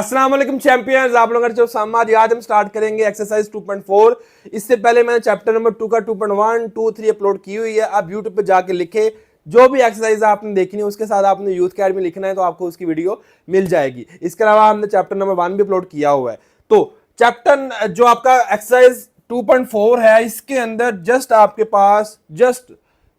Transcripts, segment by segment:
अस्सलाम वालेकुम चैंपियंस, आप लोग जो समाज आज हम स्टार्ट करेंगे एक्सरसाइज 2.4। इससे पहले मैंने चैप्टर नंबर 2 का 2.1, 2, 3 अपलोड की हुई है। आप यूट्यूब पे जाके लिखे जो भी एक्सरसाइज आपने देखनी है उसके साथ आपने यूथ अकेडमी लिखना है तो आपको उसकी वीडियो मिल जाएगी। इसके अलावा हमने चैप्टर नंबर 1 भी अपलोड किया हुआ है। तो चैप्टर जो आपका एक्सरसाइज 2.4 है इसके अंदर जस्ट आपके पास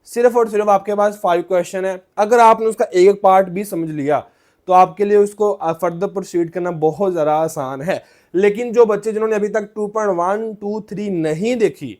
सिर्फ और सिर्फ आपके पास 5 क्वेश्चन है। अगर आपने उसका एक एक पार्ट भी समझ लिया तो आपके लिए उसको फर्दर प्रोसीड करना बहुत ज़्यादा आसान है। लेकिन जो बच्चे जिन्होंने अभी तक 2.1, 2, 3 नहीं देखी,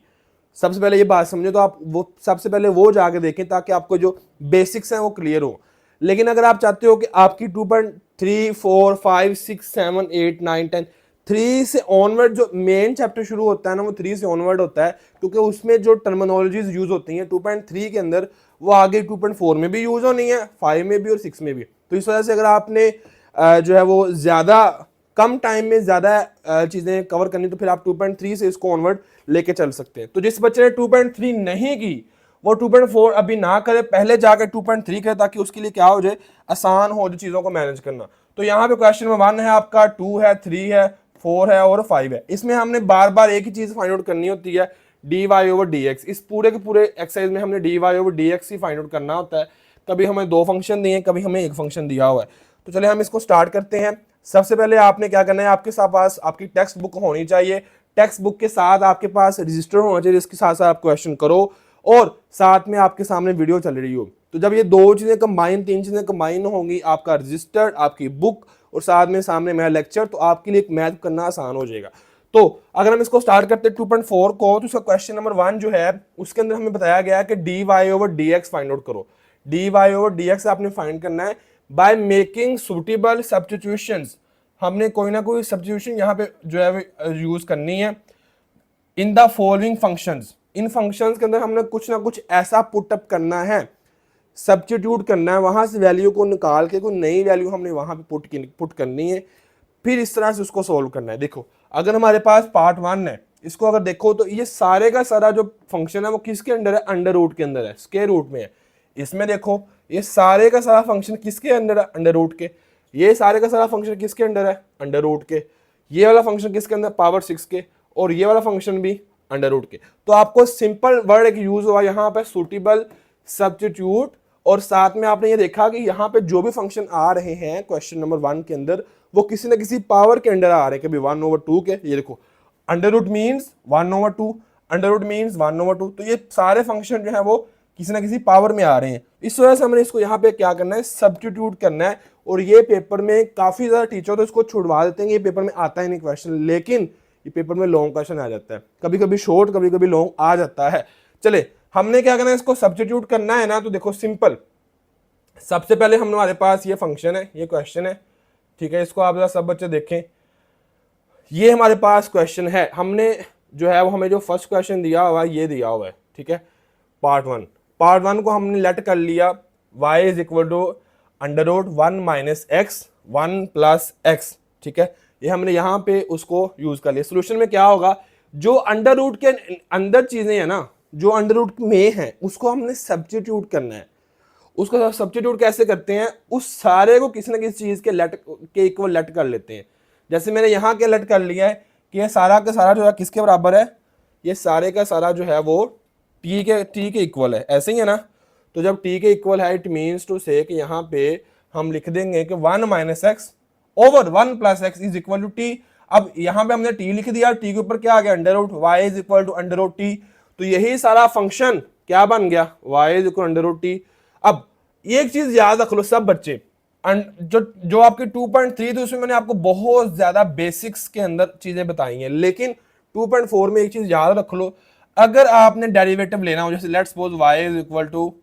सबसे पहले ये बात समझे तो आप वो सबसे पहले वो जाके देखें ताकि आपको जो बेसिक्स हैं वो क्लियर हो। लेकिन अगर आप चाहते हो कि आपकी 2.3, 4, 5, 6, 7, 8, 9, 10 3 से ऑनवर्ड जो मेन चैप्टर शुरू होता है ना वो 3 से ऑनवर्ड होता है, क्योंकि उसमें जो टर्मिनोलॉजीज यूज होती हैं 2.3 के अंदर वो आगे 2.4 में भी यूज होनी है, 5 में भी और 6 में भी। तो इस वजह से अगर आपने जो है वो ज़्यादा कम टाइम में ज़्यादा चीज़ें कवर करनी तो फिर आप 2.3 से इसको ऑनवर्ड लेके चल सकते हैं। तो जिस बच्चे ने 2.3 नहीं की वो 2.4 अभी ना करे, पहले जाकर 2.3 करे ताकि उसके लिए क्या हो जाए, आसान हो जो चीज़ों को मैनेज करना। तो यहाँ पे क्वेश्चन नंबर 1 है आपका, 2 है, 3 है, 4 है और 5 है। इसमें हमने बार बार एक ही चीज़ फाइंड आउट करनी होती है, D Y over D X. इस पूरे के पूरे एक्सरसाइज में हमने D Y over D x ही फाइंड आउट करना होता है। कभी हमें 2 फंक्शन दिए, कभी हमें एक फंक्शन दिया हुआ है। तो चलिए हम इसको स्टार्ट करते हैं। सबसे पहले आपने क्या करना है, आपके पास आपकी टेक्स्ट बुक होनी चाहिए। टेक्स्ट बुक के साथ आपके पास रजिस्टर होना चाहिए जिसके साथ साथ आप क्वेश्चन करो और साथ में आपके सामने वीडियो चल रही हो। तो जब ये 2 चीजें कंबाइन, 3 चीजें कंबाइन होंगी, आपका रजिस्टर, आपकी बुक और साथ में सामने मेरा लेक्चर, तो आपके लिए मैथ करना आसान हो जाएगा। तो अगर हम इसको स्टार्ट करते हैं 2.4 को, तो उसका क्वेश्चन नंबर 1 जो है उसके अंदर हमें बताया गया है कि d Y over D x find out करो। D Y over D x आपने फाइंड करना है बाय मेकिंग सुटेबल सब्स्टिट्यूशंस। हमने कोई ना कोई सब्स्टिट्यूशन यहाँ पे जो है यूज करनी है in the following functions. In functions के अंदर हमने कुछ ना कुछ ऐसा पुटअप करना है, सब्स्टिट्यूट करना है, वहां से वैल्यू को निकाल के कोई नई वैल्यू हमने वहां पे पुट करनी है, फिर इस तरह से उसको सोल्व करना है। देखो अगर हमारे पास पार्ट 1 है, इसको अगर देखो तो ये सारे का सारा जो फंक्शन है वो किसके अंडर है, अंडर रूट के अंदर है, स्क्वायर रूट में है। इसमें देखो ये सारे का सारा फंक्शन किसके अंदर है, अंडर रूट के। ये सारे का सारा फंक्शन किसके अंडर है, अंडर रूट के। ये वाला फंक्शन किसके अंदर, पावर 6 के। और ये वाला फंक्शन भी अंडर रूट के। तो आपको सिंपल वर्ड एक यूज हुआ यहाँ पे, सुटेबल सब्स्टिट्यूट। और साथ में आपने ये देखा कि यहाँ पे जो भी फंक्शन आ रहे हैं क्वेश्चन नंबर 1 के अंदर वो किसी न किसी पावर के अंडर आ रहे हैं, कभी 1/2 के। ये देखो under root means 1/2, under root means 1/2। तो ये सारे फंक्शन जो है वो किसी ना किसी पावर में आ रहे हैं। इस वजह से हमने इसको यहाँ पे क्या करना है, सब्स्टिट्यूट करना है। और ये पेपर में काफी ज्यादा टीचर तो इसको छुड़वा देते हैं, ये पेपर में आता ही नहीं क्वेश्चन, लेकिन ये पेपर में लॉन्ग क्वेश्चन आ जाता है, कभी कभी शॉर्ट कभी कभी लॉन्ग आ जाता है। चले हमने क्या करना है, इसको सब्स्टिट्यूट करना है ना। तो देखो सिंपल, सबसे पहले हमारे पास ये फंक्शन है, ये क्वेश्चन है, ठीक है। इसको आप जरा सब बच्चे देखें, ये हमारे पास क्वेश्चन है। हमने जो है वो हमें जो फर्स्ट क्वेश्चन दिया हुआ है ये दिया हुआ है, ठीक है। पार्ट वन को हमने लेट कर लिया, y is equal to under root 1 minus x 1 plus x, ठीक है। ये हमने यहाँ पे उसको यूज कर लिया। सोल्यूशन में क्या होगा, जो अंडर रूट के अंदर चीजें हैं ना, जो अंडर रूट में है उसको हमने सब्स्टिट्यूट करना है। उसको सब्स्टिट्यूट कैसे करते हैं, उस सारे को किसी ना किसी चीज के लेट के इक्वल लेट कर लेते हैं। जैसे मैंने यहाँ के लेट कर लिया है कि ये सारा का सारा जो है किसके बराबर है, ये सारे का सारा जो है वो टी के इक्वल है, ऐसे ही है ना। तो जब टी के इक्वल है इट मीन्स टू से कि यहाँ पे हम लिख देंगे कि 1 minus x over 1 plus x is equal to t. अब यहाँ पे हमने टी लिख दिया, टी के ऊपर क्या आ गया, under root y is equal to under root t. तो यही सारा फंक्शन क्या बन गया, y is equal under root t. अब एक चीज याद रख लो सब बच्चे, जो आपके 2.3 थी उसमें मैंने आपको बहुत ज्यादा बेसिक्स के अंदर चीजें बताई हैं, लेकिन 2.4 में एक चीज याद रख लो, अगर आपने डेरिवेटिव लेना हो, जैसे let's suppose y is equal to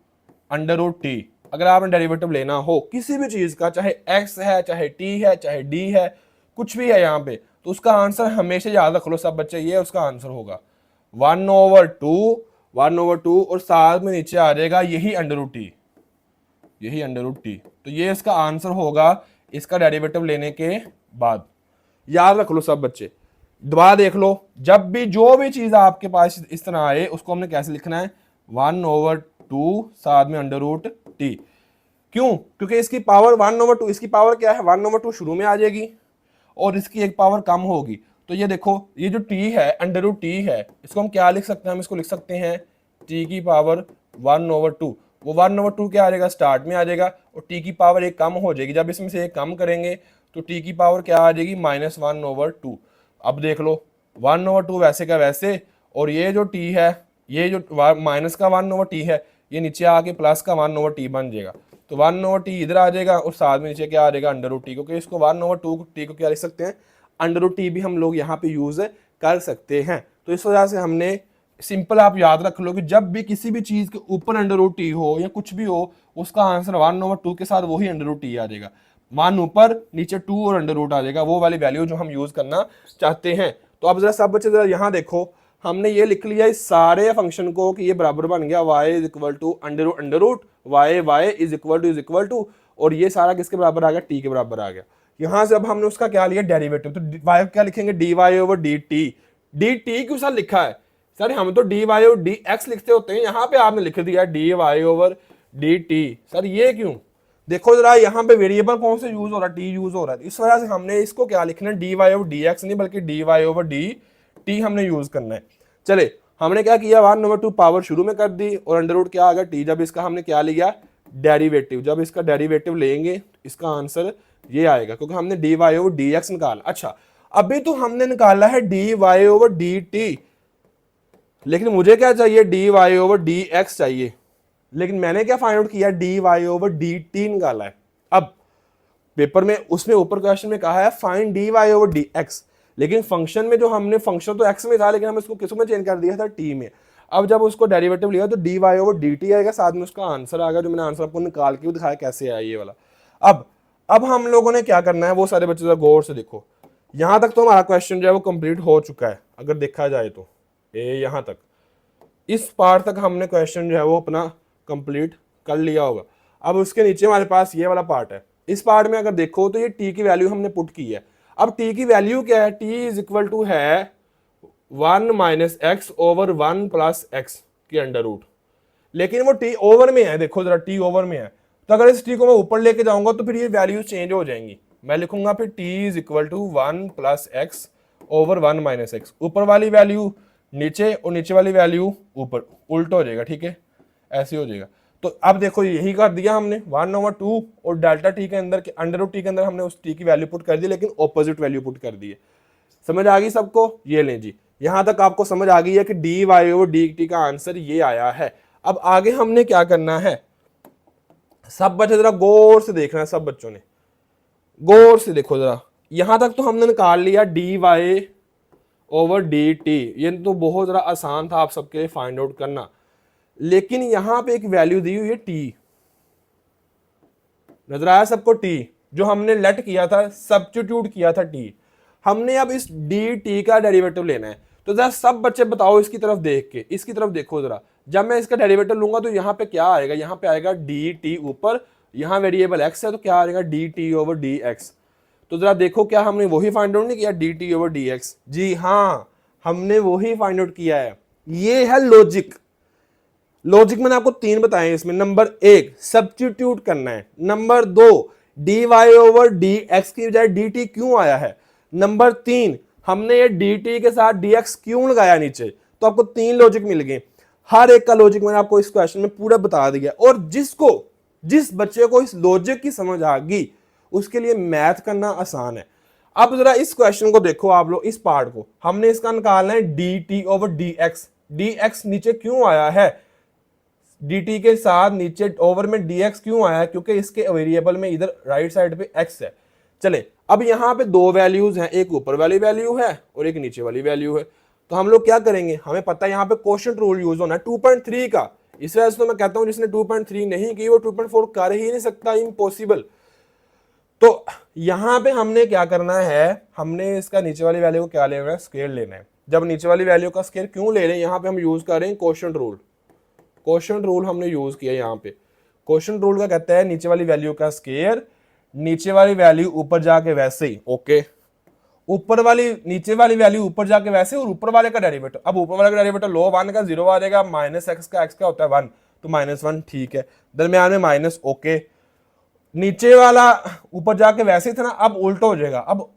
under root t, अगर आपने डेरिवेटिव लेना हो किसी भी चीज का, चाहे x है, चाहे t है, चाहे d है, कुछ भी है यहाँ पे, तो उसका आंसर हमेशा याद रख लो सब बच्चे, ये उसका आंसर होगा 1/2 और साथ में नीचे आ जाएगा यही अंडर रूट टी, यही अंडर रूट टी। तो ये इसका आंसर होगा इसका डेरिवेटिव लेने के बाद। याद रख लो सब बच्चे, दोबारा देख लो, जब भी जो भी चीज आपके पास इस तरह आए उसको हमने कैसे लिखना है, 1/2 साथ में अंडर रूट टी। क्यों, क्योंकि इसकी पावर 1/2, इसकी पावर क्या है 1/2 शुरू में आ जाएगी और इसकी एक पावर कम होगी, तो ये देखो ये जो t है अंडर रूट टी है, इसको हम क्या लिख सकते हैं, हम इसको लिख सकते हैं t की पावर 1/2। वो 1/2 क्या आ जाएगा, स्टार्ट में आ जाएगा, और t की पावर एक कम हो जाएगी, जब इसमें से एक कम करेंगे तो t की पावर क्या आ जाएगी, -1/2। अब देख लो 1/2 वैसे का वैसे, और ये जो t है, ये जो माइनस का 1/t है, ये नीचे आके प्लस का 1/t बन जाएगा, तो 1/t इधर आ जाएगा और साथ में नीचे क्या आ जाएगा, अंडर रूट टी, क्योंकि इसको 1/2 को क्या लिख सकते हैं, अंडर रूट टी भी हम लोग यहाँ पे यूज कर सकते हैं। तो इस वजह से हमने सिंपल, आप याद रख लो कि जब भी किसी भी चीज के ऊपर अंडर रूट टी हो या कुछ भी हो, उसका आंसर 1/2 के साथ वही अंडर रूट टी आ जाएगा, 1 ऊपर नीचे 2 और अंडर रूट आ जाएगा, वो वाली वैल्यू जो हम यूज करना चाहते हैं। तो अब जरा सब बच्चे जरा यहाँ देखो, हमने ये लिख लिया इस सारे फंक्शन को कि ये बराबर बन गया y is equal to under root y is equal to, और ये सारा किसके बराबर आ गया, t के बराबर आ गया। यहां से अब हमने उसका क्या लिया, डेरिवेटिव, तो y क्या लिखेंगे, dy/dt। dt क्यों सर लिखा है, सर हम तो dy/dx लिखते होते हैं, यहाँ पे आपने लिख दिया dy/dt, सर ये क्यों, देखो जरा यहाँ पे वेरिएबल कौन से यूज हो रहा है, t यूज हो रहा है, इस वजह से हमने इसको क्या लिखना है, dy/dx नहीं बल्कि dy/dt हमने यूज करना है। चले हमने क्या किया, 1/2 पावर शुरू में कर दी, और अंडर रूट क्या आ गया t, जब इसका हमने क्या लिया, डेरिवेटिव, जब इसका डेरिवेटिव लेंगे इसका आंसर ये आएगा, क्योंकि हमने dy/dx निकाला। अच्छा अभी तो हमने निकाला है dy/dt, लेकिन मुझे क्या चाहिए, dy/dx चाहिए, लेकिन मैंने क्या फाइंड आउट किया, dy/dt निकाला है। अब पेपर में उसमें ऊपर क्वेश्चन में कहा है फाइंड dy/dx, लेकिन फंक्शन में जो हमने, फंक्शन तो x में था लेकिन हम इसको किस में चेंज कर दिया था, t में। अब जब उसको डेरिवेटिव लिया तो dy/dt आएगा, साथ में उसका आंसर आएगा, जो मैंने आंसर आपको निकाल के भी दिखाया कैसे आया ये वाला। अब हम लोगों ने क्या करना है, वो सारे बच्चे गौर से देखो, यहां तक तो हमारा क्वेश्चन जो है वो कंप्लीट हो चुका है, अगर देखा जाए तो यहां तक, इस पार्ट तक हमने क्वेश्चन जो है वो अपना कंप्लीट कर लिया होगा। अब उसके नीचे हमारे पास ये वाला पार्ट है, इस पार्ट में अगर देखो तो ये t की वैल्यू हमने पुट की है। अब t की वैल्यू क्या है, t इज इक्वल टू है 1 - x ओवर 1 + x के अंडर रूट, लेकिन वो t ओवर में है, देखो जरा t ओवर में है, तो अगर इस t को मैं ऊपर लेके जाऊंगा तो फिर ये वैल्यू चेंज हो जाएंगी, मैं लिखूंगा फिर t is equal to 1 + x over 1 - x, ऊपर वाली वैल्यू नीचे और नीचे वाली वैल्यू ऊपर, उल्टा हो जाएगा, ठीक है, ऐसे हो जाएगा। तो अब देखो यही कर दिया हमने, 1/2 और डेल्टा टी के अंदर, अंडर रूट टी के अंदर हमने उस टी की वैल्यू पुट कर दी, लेकिन ऑपोजिट वैल्यू पुट कर दी है। समझ आ गई सबको, ये लें जी, यहां तक आपको समझ आ गई है कि dy/dt का आंसर ये आया है। अब आगे हमने क्या करना है, सब बच्चे जरा गौर से देखना है, सब बच्चों ने गौर से देखो जरा, यहां तक तो हमने निकाल लिया dy/dt, ये तो बहुत जरा आसान था आप सबके लिए फाइंड आउट करना, लेकिन यहां पे एक वैल्यू दी हुई है t, नजर आया सबको, t जो हमने लेट किया था, सब्स्टिट्यूट किया था t, हमने अब इस dt का डेरिवेटिव लेना है। तो जरा सब बच्चे बताओ इसकी तरफ देख के, इसकी तरफ देखो जरा, जब मैं इसका डेरिवेटिव लूंगा तो यहाँ पे क्या आएगा, यहाँ पे आएगा dt ऊपर, यहाँ वेरिएबल x है तो क्या आएगा dt/dx। तो जरा देखो क्या हमने वही फाइंड आउट नहीं किया, dt/dx, जी हाँ हमने वही फाइंड आउट किया है। ये है लॉजिक, लॉजिक मैंने आपको 3 बताए इसमें, नंबर 1 सब्स्टिट्यूट करना है, नंबर 2 dy/dx की बजाय dt क्यों आया है, नंबर 3 हमने ये dt के साथ dx क्यों लगाया नीचे। तो आपको 3 लॉजिक मिल गए, हर एक का लॉजिक मैंने आपको इस क्वेश्चन में पूरा बता दिया, और जिस बच्चे को इस लॉजिक की समझ आ गई उसके लिए मैथ करना आसान है। अब जरा इस क्वेश्चन को देखो आप लोग, इस पार्ट को हमने इसका निकालना है dt/dx, dx नीचे क्यों आया है, dt के साथ नीचे ओवर में dx क्यों आया है, क्योंकि इसके वेरिएबल में इधर राइट साइड पे x है। चले अब यहाँ पे 2 वैल्यूज हैं, एक ऊपर वाली वैल्यू है और एक नीचे वाली वैल्यू है, तो हम लोग क्या करेंगे, हमें पता है यहाँ पे क्वोशिएंट रूल यूज होना है 2.3 का, इस वजह से तो मैं कहता हूँ जिसने 2.3 नहीं की वो 2.4 कर ही नहीं सकता, इम्पॉसिबल। तो यहाँ पे हमने क्या करना है, हमने इसका नीचे वाली वैल्यू को क्या लेना है, स्क्वायर लेना है। जब नीचे वाली वैल्यू का स्क्वायर क्यों ले रहे हैं, यहाँ पे हम यूज कर रहे हैं क्वोशिएंट रूल, क्वोशिएंट रूल हमने यूज किया यहाँ पे। क्वोशिएंट रूल का कहता है नीचे वाली वैल्यू का स्क्वायर, नीचे वाली वैल्यू ऊपर जाके वैसे ही, ओके, ऊपर वाली नीचे वाली वैल्यू ऊपर जाके वैसे, और ऊपर वाले का डेरिवेटिव, अब ऊपर वाले का डेरिवेटिव लो 1 का 0 आ जाएगा, -x का x का होता है 1 तो -1, ठीक है, दरमियान में माइनस, ओके, नीचे वाला ऊपर जाके वैसे ही था ना, अब उल्टा हो जाएगा, अब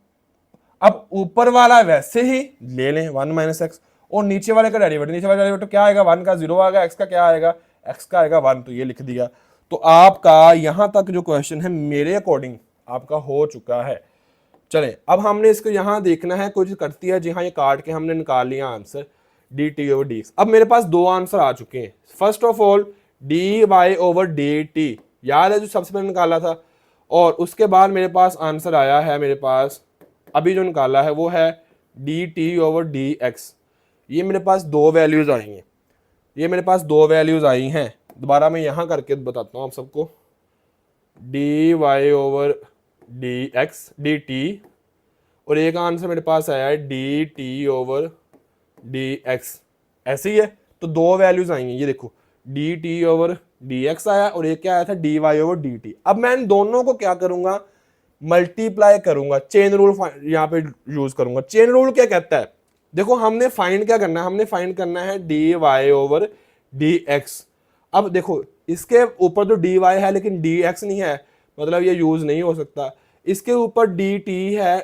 अब ऊपर वाला वैसे ही ले लें 1 माइनस एक्स, और नीचे वाले का डेरिवेटिव, नीचे वाला डेरिवेटिव क्या आएगा, 1 का 0 आएगा, एक्स का क्या आएगा, एक्स का आएगा 1, तो ये लिख दिया। तो आपका यहां तक जो क्वेश्चन है मेरे अकॉर्डिंग आपका हो चुका है। चले अब हमने इसको यहां देखना है, कुछ करती है जी हाँ, ये काट के हमने निकाल लिया answer d t over D x. अब मेरे पास दो आंसर आ चुके हैं। First of all d Y over d t, याद है जो सबसे पहले निकाला था, और उसके बाद मेरे पास आंसर आया है, मेरे पास अभी जो निकाला है वो है d t over D x. ये मेरे पास दो वैल्यूज आई हैं, ये मेरे पास दो वैल्यूज आई हैं। दोबारा मैं यहां करके बताता हूं आप सबको, d Y over D x d t, और एक आंसर मेरे पास आया है d t over D x. ऐसे ही है, तो दो वैल्यूज आई हैं, ये देखो d t over D x आया और एक क्या आया था, d Y over d t. अब मैं इन दोनों को क्या करूंगा, मल्टीप्लाई करूंगा, चेन रूल यहाँ पे यूज करूंगा। चेन रूल क्या कहता है, देखो हमने फाइंड क्या करना है, हमने फाइंड करना है D Y over D x. अब देखो इसके ऊपर तो डी वाई है लेकिन डी एक्स नहीं है, मतलब ये यूज नहीं हो सकता। इसके ऊपर डी टी है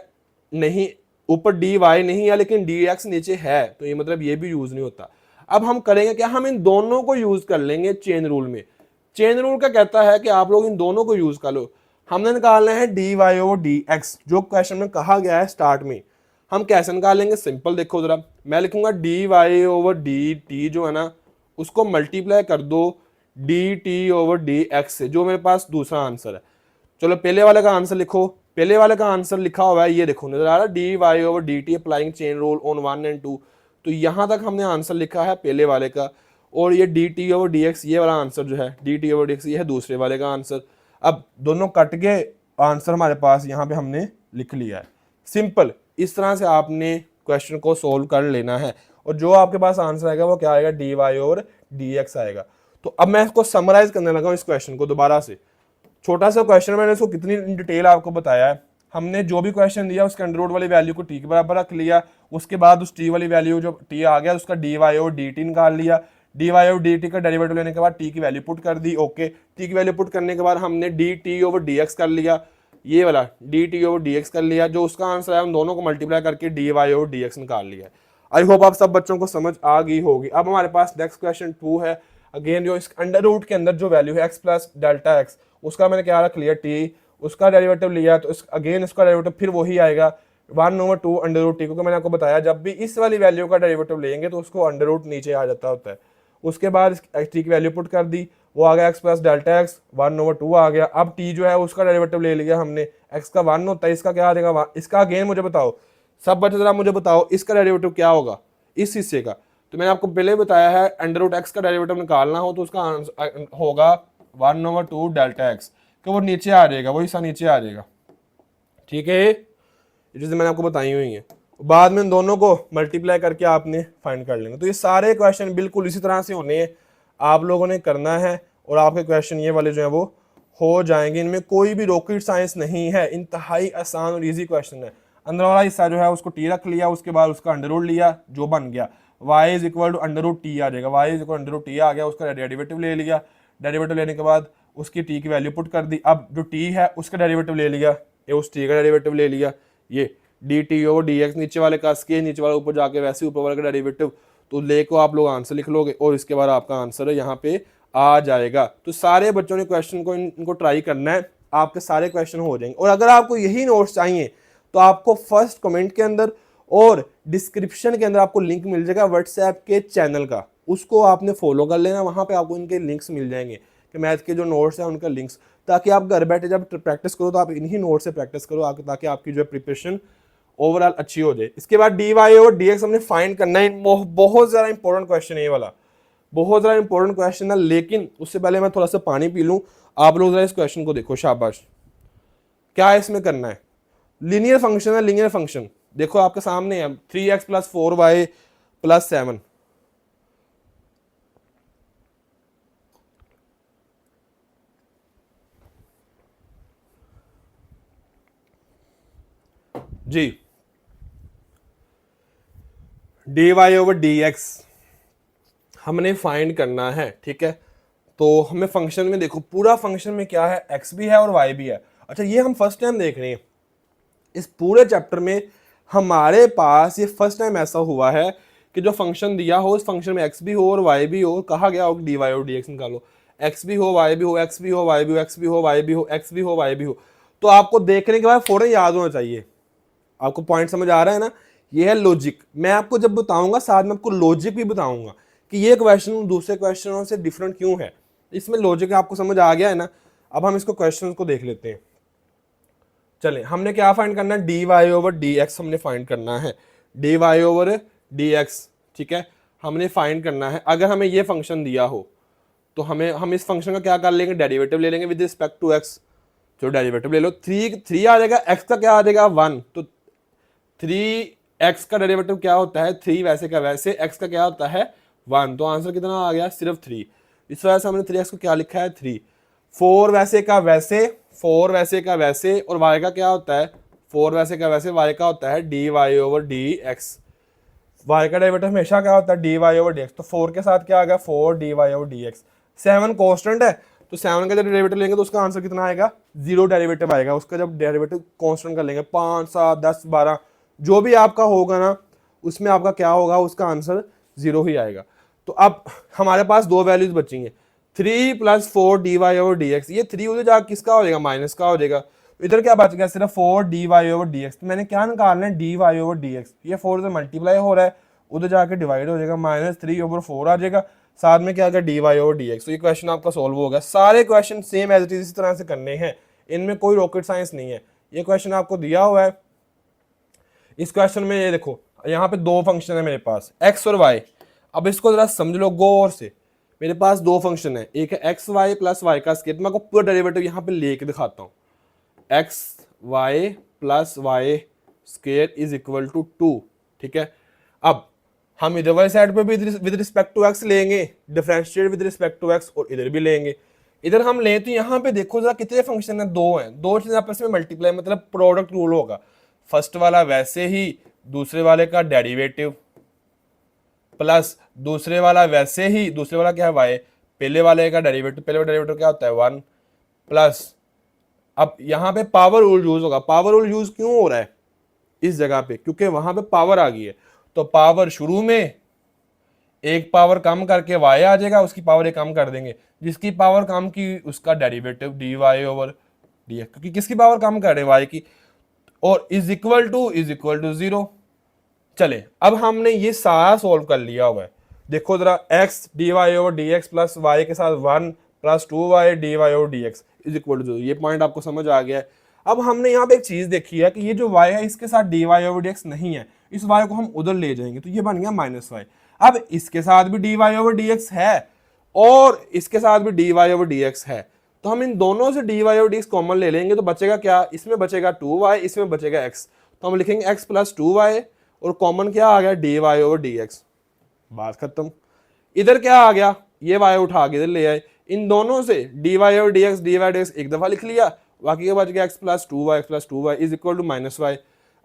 नहीं, ऊपर डी वाई नहीं है लेकिन डी एक्स नीचे है, तो ये मतलब ये भी यूज नहीं होता। अब हम करेंगे क्या, हम इन दोनों को यूज कर लेंगे चेन रूल में। चेन रूल क्या कहता है कि आप लोग इन दोनों को यूज कर लो। हमने निकालना है D Y over D x, जो क्वेश्चन में कहा गया है स्टार्ट में। हम कैसे निकालेंगे, सिंपल देखो जरा, मैं लिखूंगा d Y over d t जो है ना, उसको मल्टीप्लाई कर दो d t over D x से, जो मेरे पास दूसरा आंसर है। चलो पहले वाले का आंसर लिखो, पहले वाले का आंसर लिखा हुआ है, ये देखो नजर आ रहा है, D Y over d t applying chain rule on 1 and 2। तो यहां तक हमने आंसर लिखा है पहले वाले का, और ये D t over D x ये वाला आंसर जो है, d t over D x ये है दूसरे वाले का आंसर। अब दोनों कट के आंसर हमारे पास यहाँ पे हमने लिख लिया है। सिंपल, इस तरह से आपने क्वेश्चन को सोल्व कर लेना है, और जो आपके पास आंसर आएगा वो क्या आएगा, d Y over D x आएगा। तो अब मैं इसको समराइज करने लगा हूँ इस क्वेश्चन को दोबारा से। छोटा सा क्वेश्चन, मैंने इसको कितनी डिटेल आपको बताया है। हमने जो भी क्वेश्चन दिया उसके अंडर रूट वाली वैल्यू को टी के बराबर रख लिया, उसके बाद उस टी वाली वैल्यू जो टी आ गया उसका d Y over d t निकाल लिया, d Y over d t का डेरिवेटिव लेने के बाद टी की वैल्यू पुट कर दी। ओके, टी की वैल्यू पुट करने के बाद हमने d t over D x कर लिया, ये वाला d t over D x कर लिया, जो उसका आंसर है उन दोनों को मल्टीप्लाई करके d Y over D x निकाल लिया। आई होप आप सब बच्चों को समझ आ गई होगी। अब हमारे पास नेक्स्ट क्वेश्चन 2 है। अगेन जो इस अंडर रूट के अंदर जो वैल्यू है एक्स प्लस डेल्टा एक्स, उसका मैंने क्या रख लिया टी, उसका डेरिवेटिव लिया, तो अगेन इसका डेरिवेटिव फिर वही आएगा 1 ओवर 2 अंडर रूट टी, क्योंकि मैंने आपको बताया जब भी इस वाली वैल्यू का डेरिवेटिव लेंगे तो उसको अंडर रूट नीचे आ जाता होता है। उसके बाद टी की वैल्यू पुट कर दी, वो आ गया x plus delta x 1 over 2 आ गया। अब टी जो है उसका डेरिवेटिव ले लिया हमने, एक्स का 1 होता है, इसका क्या आ जाएगा, इसका अगेन मुझे बताओ सब बच्चे जरा मुझे बताओ इसका डेरिवेटिव क्या होगा इस हिस्से का। तो मैंने आपको पहले बताया है अंडर रूट एक्स का डेरिवेटिव निकालना हो तो उसका आंसर होगा 1 ओवर 2 डेल्टा एक्स, कि वो नीचे आ जाएगा, वो हिस्सा नीचे आ जाएगा। ठीक है, ये चीज़ें मैंने आपको बताई हुई हैं। बाद में इन दोनों को मल्टीप्लाई करके आपने फाइंड कर लेंगे। तो ये सारे क्वेश्चन बिल्कुल इसी तरह से होने हैं, आप लोगों ने करना है, और आपके क्वेश्चन ये वाले जो है वो हो जाएंगे। इनमें कोई भी रॉकेट साइंस नहीं है, इंतहाई आसान और ईजी क्वेश्चन है। अंदर वाला हिस्सा जो है उसको टी रख लिया, उसके बाद उसका अंडर रूट लिया, जो बन गया y is equal to under root t आ जाएगा, y is equal under root t आ गया, उसका डेरिवेटिव ले लिया, डेरिवेटिव लेने के बाद उसकी टी की वैल्यू पुट कर दी। अब जो टी है उसका डेरिवेटिव ले लिया, ये उस टी का डेरिवेटिव ले लिया, ये D t over D x नीचे वाले का स्के, नीचे वाले ऊपर जाके वैसे ऊपर वाले का डेरिवेटिव, तो ले को आप लोग आंसर लिख लोगे और इसके बाद आपका आंसर यहाँ पे आ जाएगा। तो सारे बच्चों ने क्वेश्चन को इनको ट्राई करना है, आपके सारे क्वेश्चन हो जाएंगे। और अगर आपको यही नोट्स चाहिए तो आपको फर्स्ट कमेंट के अंदर और डिस्क्रिप्शन के अंदर आपको लिंक मिल जाएगा व्हाट्सएप के चैनल का, उसको आपने फॉलो कर लेना, वहाँ पे आपको इनके लिंक्स मिल जाएंगे कि मैथ के जो नोट्स हैं उनका लिंक्स, ताकि आप घर बैठे जब प्रैक्टिस करो तो आप इन्हीं नोट्स से प्रैक्टिस करो, ताकि आपकी जो है प्रिपरेशन ओवरऑल अच्छी हो जाए। इसके बाद डी वाई और डी एक्स हमने फाइंड करना है, बहुत ज़्यादा इंपॉर्टेंट क्वेश्चन है ये वाला, बहुत ज़्यादा इंपॉर्टेंट क्वेश्चन है। लेकिन उससे पहले मैं थोड़ा सा पानी पी लूँ, आप लोग जरा इस क्वेश्चन को देखो, शाबाश। क्या है इसमें करना है, लीनियर फंक्शन है, लीनियर फंक्शन देखो आपके सामने है 3x प्लस 4y प्लस 7। जी d Y over D x हमने फाइंड करना है, ठीक है। तो हमें फंक्शन में देखो, पूरा फंक्शन में क्या है, x भी है और y भी है। अच्छा, ये हम फर्स्ट टाइम देख रहे हैं इस पूरे चैप्टर में, हमारे पास ये फर्स्ट टाइम ऐसा हुआ है कि जो फंक्शन दिया हो उस फंक्शन में एक्स भी हो और वाई भी हो, कहा गया हो डी वाई और डी एक्स निकालो, एक्स भी हो वाई भी हो, एक्स भी हो वाई भी हो, एक्स भी हो वाई भी हो, एक्स भी हो वाई भी हो। तो आपको देखने के बाद फौरन याद होना चाहिए। आपको पॉइंट समझ आ रहा है ना? ये है लॉजिक। मैं आपको जब बताऊंगा साथ में आपको लॉजिक भी बताऊंगा कि ये क्वेश्चन दूसरे क्वेश्चनों से डिफरेंट क्यों है। इसमें लॉजिक आपको समझ आ गया है ना? अब हम इसको क्वेश्चन को देख लेते हैं। चले, हमने क्या फाइंड करना है? D Y over D x हमने फाइंड करना है, D Y over D x, ठीक है, हमने फाइंड करना है। अगर हमें ये फंक्शन दिया हो तो हम इस फंक्शन का क्या कर लेंगे? डेरिवेटिव ले लेंगे विद रिस्पेक्ट टू एक्स। जो डेरिवेटिव ले लो, थ्री आ जाएगा, एक्स का क्या आ जाएगा? 1। तो 3x का डेरिवेटिव क्या होता है? 3 वैसे का वैसे, x का क्या होता है? 1। तो आंसर कितना आ गया? सिर्फ 3। इस वजह से हमने 3x को क्या लिखा है? 3। 4 वैसे का वैसे, 4 वैसे का वैसे, और y का क्या होता है? 4 वैसे का वैसे, y का होता है D Y over D x. y का डेरिवेटिव हमेशा क्या होता है? D Y over D x. तो 4 के साथ क्या आ गया? 4 d Y over D x. 7 constant है, तो 7 का जब डेरिवेटिव लेंगे तो उसका आंसर कितना आएगा? 0 डेरिवेटिव आएगा उसका। जब डेरिवेटिव कॉन्स्टेंट कर लेंगे 5, 7, 10, 12 जो भी आपका होगा ना, उसमें आपका क्या होगा? उसका आंसर 0 ही आएगा। तो अब हमारे पास दो वैल्यूज बचेंगे, 3 + 4 d Y over D x. ये 3 उधर जाकर किसका हो जाएगा? माइनस का हो जाएगा। इधर क्या बच गया? सिर्फ 4 d Y over D x. तो मैंने क्या निकालना है? D Y over D x. ये 4 से मल्टीप्लाई हो रहा है, उधर जाके डिवाइड हो जाएगा, -3/4 आ जाएगा, साथ में क्या आ गया? D Y over D x. तो ये क्वेश्चन आपका सोल्व हो गया। सारे question same as it is इस तरह से करने हैं, इनमें कोई रॉकेट साइंस नहीं है। ये क्वेश्चन आपको दिया हुआ है। इस क्वेश्चन में ये देखो, यहाँ पे दो फंक्शन है मेरे पास, एक्स और वाई। अब इसको जरा समझ लो गौर से। मेरे पास दो फंक्शन है, एक है एक्स वाई प्लस वाई का स्क्वायर। मैं आपको पूरा डेरिवेटिव यहाँ पे लेके दिखाता हूँ। X y plus y square is equal to 2, ठीक है। अब हम इधर वाली साइड पे भी विद रिस्पेक्ट टू एक्स लेंगे, differentiate with respect to x, और इधर भी लेंगे। इधर हम लें तो यहाँ पे देखो जरा कितने फंक्शन है? दो हैं, दो चीजें आपस में मल्टीप्लाई, मतलब प्रोडक्ट रूल होगा। फर्स्ट वाला वैसे ही दूसरे वाले का डेरिवेटिव, प्लस दूसरे वाला वैसे ही, दूसरे वाला क्या है? वाई, पहले वाले का डेरिवेटिव, पहले वाला डेरिवेटिव क्या होता है? 1 प्लस। अब यहाँ पे पावर रूल यूज होगा। पावर रूल यूज क्यों हो रहा है इस जगह पे? क्योंकि वहां पे पावर आ गई है, तो पावर शुरू में एक पावर कम करके वाई आ जाएगा, उसकी पावर एक कम कर देंगे, जिसकी पावर कम की उसका derivative d Y over D x, क्योंकि किसकी पावर कम कर रहे हैं? वाई की, और इज इक्वल टू 0। चले, अब हमने ये सारा सोल्व कर लिया हुआ है। देखो जरा, x d Y over D x plus y के साथ 1 + 2y d Y over D x is equal to 0। ये पॉइंट आपको समझ आ गया है। अब हमने यहाँ पे एक चीज देखी है कि ये जो y है इसके साथ d Y over D x नहीं है, इस y को हम उधर ले जाएंगे तो ये बन गया -y। अब इसके साथ भी d Y over D x है और इसके साथ भी d Y over D x है, तो हम इन दोनों से d Y over D x common ले लेंगे, तो बचेगा क्या? इसमें बचेगा 2y, इसमें बचेगा x। तो हम लिखेंगे x + 2y, और कॉमन क्या आ गया? D Y over D x. बात खत्म। इधर क्या आ गया? ये y उठा के इधर ले आए, इन दोनों से d Y over D x, d y d x एक दफा लिख लिया, बाकी का बच गया x + 2y, x + 2y is equal to -y।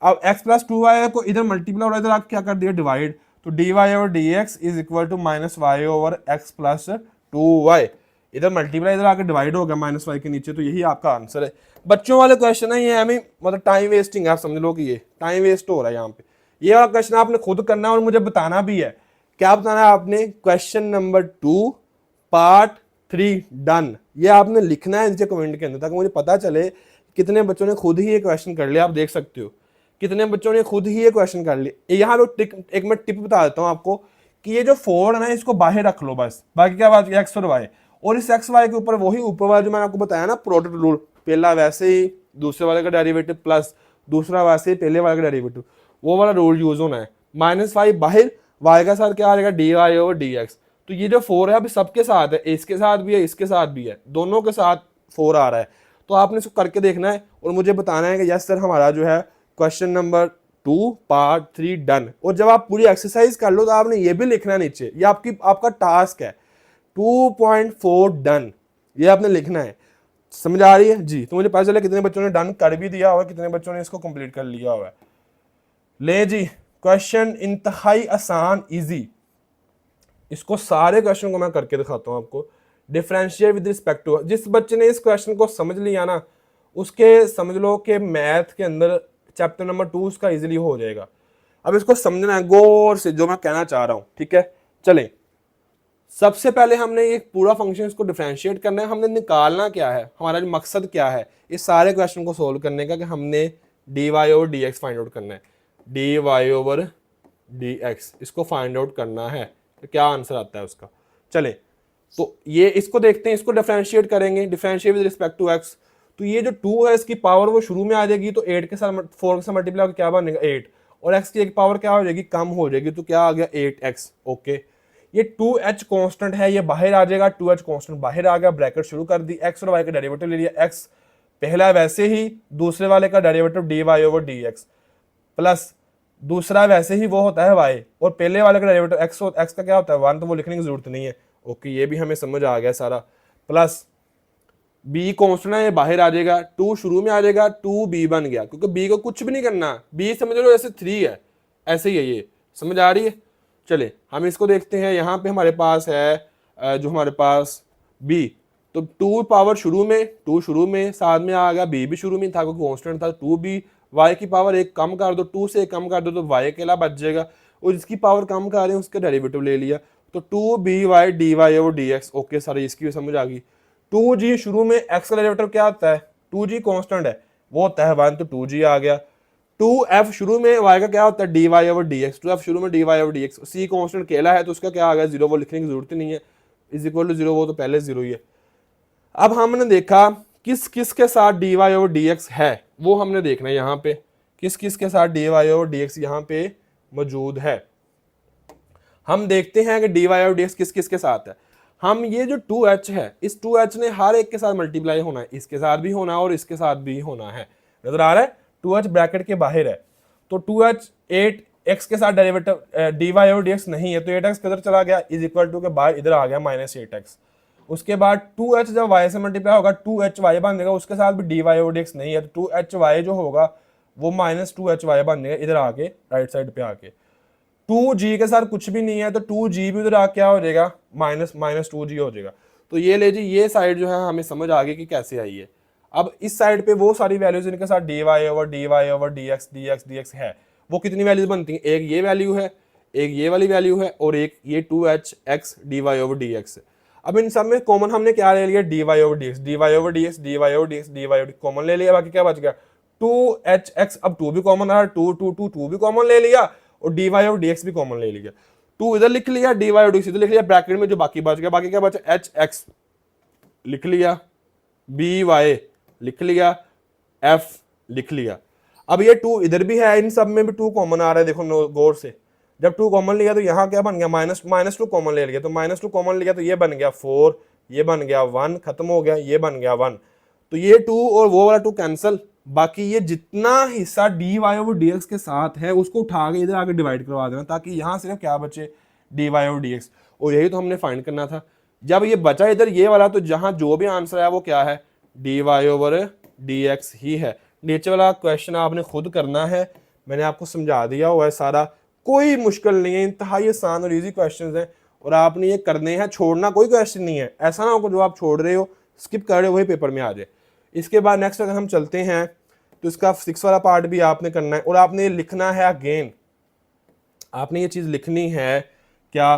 अब x + 2y को इधर मल्टीप्लाई और इधर आप क्या कर दिया? डिवाइड। तो d Y over D x is equal to -y over x + 2y। इधर मल्टीप्लाई, इधर आकर डिवाइड हो गया -y के नीचे। तो यही आपका आंसर है। बच्चों वाले क्वेश्चन है ये, हमें मतलब टाइम वेस्टिंग है, आप समझ लो कि ये टाइम वेस्ट हो रहा है यहाँ पे। ये वाला क्वेश्चन आपने खुद करना है और मुझे बताना भी है। क्या बताना है आपने? Question number 2 part 3 done. ये आपने लिखना है नीचे कमेंट के अंदर, ताकि मुझे पता चले कितने बच्चों ने खुद ही ये क्वेश्चन कर लिया। आप देख सकते हो कितने बच्चों ने खुद ही ये क्वेश्चन कर लिया। यहाँ पे एक मैं टिप बता देता हूँ आपको कि ये जो 4 है ना, इसको बाहर रख लो बस, बाकी क्या बात? एक्स और वाई, और इस एक्स वाई के ऊपर वही ऊपर वाला जो मैंने आपको बताया ना प्रोडक्ट रूल, पहला वैसे ही दूसरे वाले का डेरिवेटिव प्लस दूसरा वैसे ही पहले वाले का डेरिवेटिव, वो वाला रूल यूज होना है। -y बाहर, y का साथ क्या आ जाएगा? D Y over D x. तो ये जो 4 है अभी सबके साथ है, इसके साथ भी है, इसके साथ भी है, दोनों के साथ 4 आ रहा है। तो आपने इसको करके देखना है और मुझे बताना है कि यस सर हमारा जो है क्वेश्चन नंबर 2 पार्ट 3 डन। और जब आप पूरी एक्सरसाइज कर लो तो आपने ये भी लिखना है नीचे, ये आपका टास्क है 2.4 डन, ये आपने लिखना है। समझ आ रही है जी? तो मुझे पता चला कितने बच्चों ने डन कर भी दिया हुआ है, कितने बच्चों ने इसको कंप्लीट कर लिया हुआ है। ले जी, क्वेश्चन इंतहाई आसान, इजी। इसको सारे क्वेश्चन को मैं करके दिखाता हूं आपको। डिफरेंशिएट विद रिस्पेक्ट टू, जिस बच्चे ने इस क्वेश्चन को समझ लिया ना, उसके समझ लो कि मैथ के अंदर चैप्टर नंबर 2 उसका इजीली हो जाएगा। अब इसको समझना है गौर से जो मैं कहना चाह रहा हूं, ठीक है। चलें, सबसे पहले हमने एक पूरा फंक्शन इसको डिफरेंशिएट करना है, हमने निकालना क्या है, हमारा मकसद क्या है इस सारे क्वेश्चन को सोल्व करने का, कि हमने D Y over D x find out करना है। D Y over D x इसको फाइंड आउट करना है, तो क्या आंसर आता है उसका। चले, तो ये इसको देखते हैं, इसको डिफरेंशिएट करेंगे, differentiate with respect to x. तो ये जो 2 है इसकी पावर वो शुरू में आ जाएगी, तो 8 के साथ 4 के साथ मल्टीप्लाई क्या बनेगा 8, और x की एक पावर क्या हो जाएगी कम हो जाएगी, तो क्या आ गया 8x। ओके, ये 2h कांस्टेंट है, ये बाहर आ जाएगा, 2h कांस्टेंट बाहर आ गया, ब्रैकेट शुरू कर दी, x और y का डेरिवेटिव ले लिया, x पहला वैसे ही, दूसरे वाले का derivative d Y over D x, plus दूसरा वैसे ही वो होता है y, और पहले वाले का डेरिवेटिव x का क्या होता है 1, तो वो लिखने की जरूरत नहीं है। ओके, ये भी हमें समझ आ गया सारा। प्लस b कांस्टेंट है, ये बाहर आ जाएगा, 2 शुरू में आ जाएगा, 2b बन गया, क्योंकि b को कुछ भी नहीं करना, b समझ लो जैसे 3 है, ऐसे ही है, ये समझ आ रही है। चले, हम इसको देखते हैं, यहाँ पे हमारे पास है जो हमारे पास b, तो 2 पावर शुरू में, 2 शुरू में, साथ में आ गया b भी शुरू में था क्योंकि कांस्टेंट था, 2b, y की पावर 1 कम कर दो, 2 से 1 कम कर दो तो y अकेला बच जाएगा, और जिसकी पावर कम कर रहे हैं उसका डेरिवेटिव ले लिया, तो 2by dy over dx। Okay, सारी इसकी भी समझ आ गई। 2g शुरू में x का डेरिवेटिव क्या होता है, 2g कांस्टेंट है, वो होता है 1, तो 2g आ गया। 2f शुरू में y का क्या होता है dy ओवर dx, 2f शुरू में dy over dx, c constant अकेला है तो उसका क्या आ गया 0, वो लिखने की जरूरत ही नहीं है, इज इक्वल टू 0, वो तो पहले 0 ही है। अब हमने देखा किस किस के साथ dy ओवर dx है, वो हमने देखना है, यहाँ पे किस किस के साथ dy ओवर dx यहाँ पे मौजूद है। हम देखते हैं कि dy ओवर dx किस किस के साथ है। हम ये जो 2h है, इस 2h ने हर एक के साथ मल्टीप्लाई होना है, इसके साथ भी होना है और इसके साथ भी होना है, नजर आ रहा है। 2h ब्रैकेट के बाहर है, तो 2h 8x के साथ डेरिवेटिव dy ओवर dx नहीं है, तो 8x किधर चला गया, इज इक्वल टू के बाद इधर आ गया -8x। उसके बाद 2h जब y से मल्टीप्लाई होगा 2hy बन जाएगा, उसके साथ भी dy ओवर dx नहीं है, तो 2hy जो होगा वो -2hy बन जाएगा, इधर आके राइट साइड पे आके। 2g के साथ कुछ भी नहीं है, तो 2g भी उधर आके क्या हो जाएगा -2g हो जाएगा। तो ये ले जी, ये साइड जो है हमें समझ आ गई कि कैसे आई है। अब इस साइड पे वो सारी वैल्यूज इनके साथ dy ओवर dx है, वो कितनी वैल्यूज बनती हैं, एक ये वैल्यू है, एक ये वाली वैल्यू है, और एक ये 2hx dy ओवर dx। अब इन सब में कॉमन हमने क्या ले लिया dy ओवर dx कॉमन ले लिया, बाकी क्या बच गया 2hx। अब 2 भी कॉमन आ रहा, 2 भी कॉमन ले लिया, और dy ओवर dx भी कॉमन ले लिया, 2 इधर लिख लिया, dy ओवर dx इधर लिख लिया, ब्रैकेट में जो बाकी बच गया, बाकी क्या बचा hx लिख लिया, by लिख लिया, f लिख लिया। अब ये 2 इधर भी है, इन सब में भी 2 कॉमन आ रहा है, देखो गौर से, जब 2 कॉमन लिया तो यहाँ क्या बन गया -2 कॉमन ले लिया, तो -2 कॉमन लिया तो ये बन गया 4, ये बन गया 1, खत्म हो गया, ये बन गया 1, तो ये 2 और वो वाला 2 कैंसिल, बाकी ये जितना हिस्सा dy ओवर dx के साथ है उसको उठा के इधर आके डिवाइड करवा देना, ताकि यहाँ सिर्फ क्या बचे dy ओवर dx, और यही तो हमने फाइंड करना था। जब ये बचा इधर ये वाला, तो जहाँ जो भी आंसर है वो क्या है dy ओवर dx ही है। नीचे वाला क्वेश्चन आपने खुद करना है, मैंने आपको समझा दिया हुआ है सारा, कोई मुश्किल नहीं है, इंतहाई आसान और इजी क्वेश्चंस हैं, और आपने ये करने हैं, छोड़ना कोई क्वेश्चन नहीं है, ऐसा ना हो जो आप छोड़ रहे हो स्किप कर रहे हो वही पेपर में आ जाए। इसके बाद नेक्स्ट अगर हम चलते हैं तो इसका 6 वाला पार्ट भी आपने करना है, और आपने लिखना है अगेन, आपने ये चीज़ लिखनी है क्या,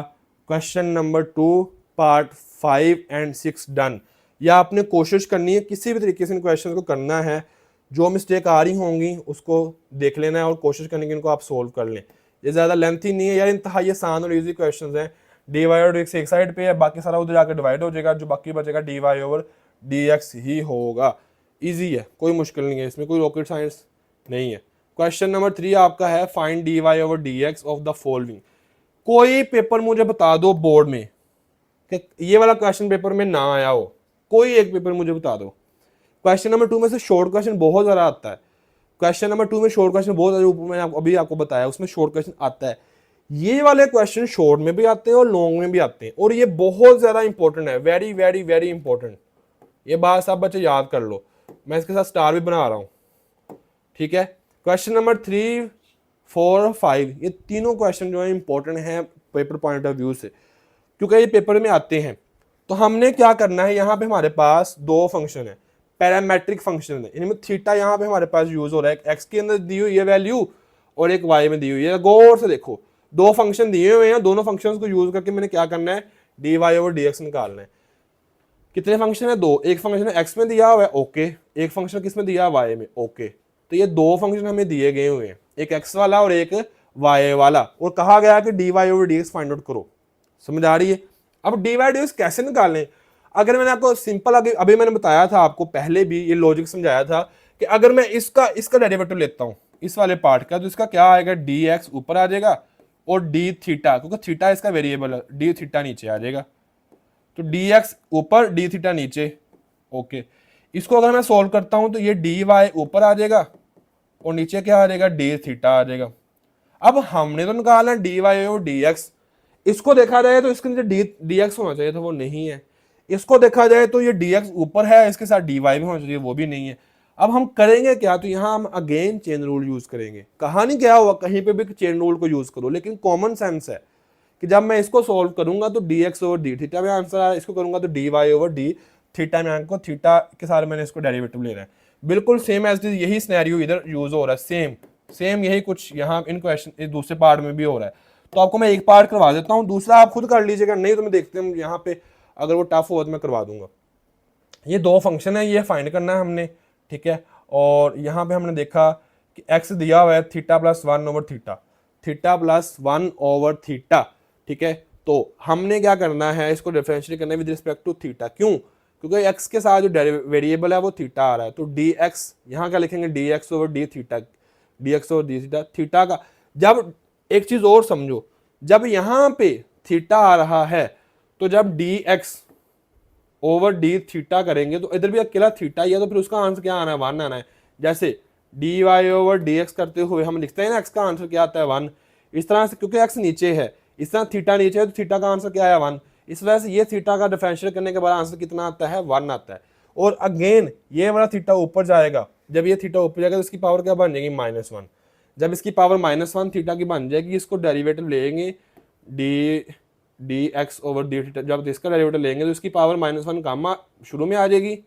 question number 2 part 5 and 6 done, या आपने कोशिश करनी है किसी भी तरीके से इन क्वेश्चन को करना है, जो मिस्टेक आ रही होंगी उसको देख लेना है और कोशिश करने की इनको आप सोल्व कर लें। ये ज़्यादा लेंथी नहीं है यार, इंतहाई आसान और इजी क्वेश्चंस हैं। dy ओवर dx एक साइड पे है, बाकी सारा उधर जाकर डिवाइड हो जाएगा, जो बाकी बचेगा dy ओवर dx ही होगा। इजी है, कोई मुश्किल नहीं है, इसमें कोई रॉकेट साइंस नहीं है। क्वेश्चन नंबर 3 आपका है find dy over dx of the following. कोई पेपर मुझे बता दो बोर्ड में कि ये वाला क्वेश्चन पेपर में ना आया हो, कोई एक पेपर मुझे बता दो। क्वेश्चन नंबर 2 में से शॉर्ट क्वेश्चन बहुत ज़्यादा आता है, क्वेश्चन नंबर 2 में शॉर्ट क्वेश्चन बहुत ज़्यादा, ऊपर मैंने अभी आपको बताया उसमें शॉर्ट क्वेश्चन आता है। ये वाले क्वेश्चन शॉर्ट में भी आते हैं और लॉन्ग में भी आते हैं, और ये बहुत ज़्यादा इंपॉर्टेंट है, वेरी वेरी वेरी इंपॉर्टेंट। ये बात सब बच्चे याद कर लो, मैं इसके साथ स्टार भी बना रहा हूँ, ठीक है। क्वेश्चन नंबर 3, 4 और 5 ये तीनों क्वेश्चन जो है इंपॉर्टेंट हैं पेपर पॉइंट ऑफ व्यू से, क्योंकि ये पेपर में आते हैं। तो हमने क्या करना है, यहाँ पे हमारे पास 2 फंक्शन है, पैरामेट्रिक फंक्शन है, इनमें थीटा यहाँ पे हमारे पास यूज हो रहा है, एक्स के अंदर दी हुई है वैल्यू और एक वाई में दी हुई है। गौर से देखो, दो फंक्शन दिए हुए हैं, दोनों फंक्शंस को यूज करके मैंने क्या करना है, D Y over D x निकालना है। कितने फंक्शन है, दो, एक फंक्शन एक्स में दिया हुआ है, ओके, एक फंक्शन किस में दिया है, वाई में, ओके। तो ये दो फंक्शन हमें दिए गए हुए हैं, एक एक्स वाला और एक वाई वाला, और कहा गया कि d Y over D x find out करो। समझ आ रही है? अब डी वाई डी एक्स कैसे निकालें? अगर मैंने आपको सिंपल अभी मैंने बताया था आपको पहले भी ये लॉजिक समझाया था कि अगर मैं इसका डेरिवेटिव लेता हूं इस वाले पार्ट का, तो इसका क्या आएगा, डी एक्स ऊपर आ जाएगा और डी थीटा, क्योंकि थीटा इसका वेरिएबल है, डी थीटा नीचे आ जाएगा। तो डी एक्स ऊपर डी थीटा नीचे, ओके। इसको अगर मैं सोल्व करता हूं तो ये डी वाई ऊपर आ जाएगा और नीचे क्या आ जाएगा, डी थीटा आ जाएगा। अब हमने तो निकाला डी वाई और डी एक्स, इसको देखा जाए तो इसके नीचे डी एक्स होना चाहिए था, वो नहीं है। इसको देखा जाए तो ये डी एक्स ऊपर है, इसके साथ डी वाई भी होना चाहिए, वो भी नहीं है। अब हम करेंगे क्या, तो यहाँ हम अगेन चेन रूल यूज करेंगे। कहानी क्या हुआ, कहीं पे भी चेन रूल को यूज करो, लेकिन कॉमन सेंस है कि जब मैं इसको सोल्व करूंगा तो d x over d theta में आंसर आया, इसको करूंगा तो d Y over d theta में आंसर, थीटा के साथ मैंने इसको डेरिवेटिव लेना है। बिल्कुल सेम एज यही सिनेरियो इधर यूज हो रहा है, सेम यही कुछ यहाँ इन क्वेश्चन इस दूसरे पार्ट में भी हो रहा है। तो आपको मैं एक पार्ट करवा देता हूँ, दूसरा आप खुद कर लीजिएगा, नहीं तो मैं देखते हैं यहाँ पे अगर वो टफ हो तो मैं करवा दूंगा। ये दो फंक्शन है, ये फाइंड करना है हमने, ठीक है। और यहाँ पे हमने देखा कि एक्स दिया हुआ है theta plus 1 over theta, theta plus 1 over theta, ठीक है। तो हमने क्या करना है, इसको डिफरेंशिएट करना है विद रिस्पेक्ट टू थीटा। क्यों? क्योंकि एक्स के साथ जो वेरिएबल है वो थीटा आ रहा है, तो डी एक्स यहाँ क्या लिखेंगे, D x over d theta, d x over d theta, theta का। जब एक चीज और समझो, जब यहाँ पे थीटा आ रहा है तो जब D x over d theta करेंगे तो इधर भी अकेला थीटा ही है, तो फिर उसका आंसर क्या आना है, 1 आना है। जैसे d Y over D x करते हुए हम लिखते हैं ना, एक्स का आंसर क्या आता है, 1। इस तरह से क्योंकि एक्स नीचे है, इस तरह थीटा नीचे है, तो थीटा का आंसर क्या है, 1। इस वजह से ये थीटा का डिफरेंशिएट करने के बाद आंसर कितना आता है, 1 आता है। और अगेन ये वाला थीटा ऊपर जाएगा, जब ये थीटा ऊपर जाएगा तो इसकी पावर क्या बन जाएगी, -1। जब इसकी पावर -1 थीटा की बन जाएगी, इसको डेरिवेटिव लेंगे D x over d theta, जब इसका डेरिवेटिव लेंगे तो इसकी पावर -1 कम शुरू में आ जाएगी,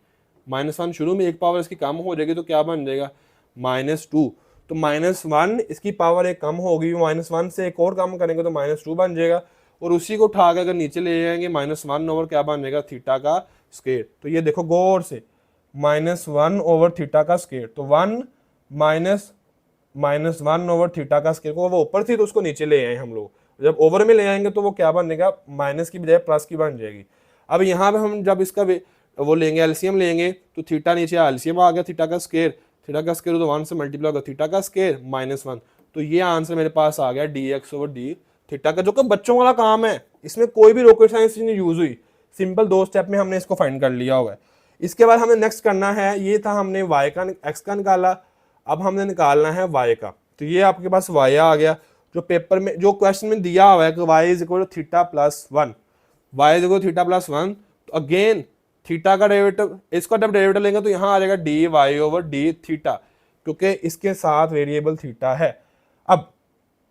-1 शुरू में, एक पावर इसकी कम हो जाएगी, तो क्या बन जाएगा, -2। तो -1 इसकी पावर एक कम होगी, -1 से एक और कम करेंगे तो -2 बन जाएगा। और उसी को उठा के अगर नीचे ले जाएंगे, -1 ओवर क्या बन जाएगा, थीटा का स्क्वायर। तो ये देखो गौर से, -1 ओवर थीटा का स्क्वायर, तो 1 -1 ओवर थीटा का स्क्वायर को, वो ऊपर थी तो उसको नीचे ले आए हम लोग, जब ओवर में ले आएंगे तो वो क्या बनेगा, माइनस की बजाय प्लस की बन जाएगी। अब यहाँ पे हम जब इसका वो लेंगे, एलसीएम लेंगे, तो थीटा नीचे एलसीएम आ गया, थीटा का स्क्वायर तो 1 से मल्टीप्लाई होगा, थीटा का स्क्वायर -1। तो ये आंसर मेरे पास आ गया D x over d theta का, जो कि बच्चों वाला काम है, इसमें कोई भी रॉकेट साइंस नहीं यूज हुई, सिंपल 2 स्टेप में हमने इसको फाइंड कर लिया होगा। इसके बाद हमें नेक्स्ट करना है, ये था हमने वाई का एक्स का निकाला, अब हमने निकालना है वाई का। तो ये आपके पास वाई आ गया, जो पेपर में जो क्वेश्चन में दिया हुआ है कि y is equal to theta plus 1, y is equal to theta plus 1। तो अगेन थीटा का डेरिवेटिव, इसका जब डेरिवेटिव लेंगे तो यहाँ आ जाएगा d Y over d theta, क्योंकि इसके साथ वेरिएबल थीटा है। अब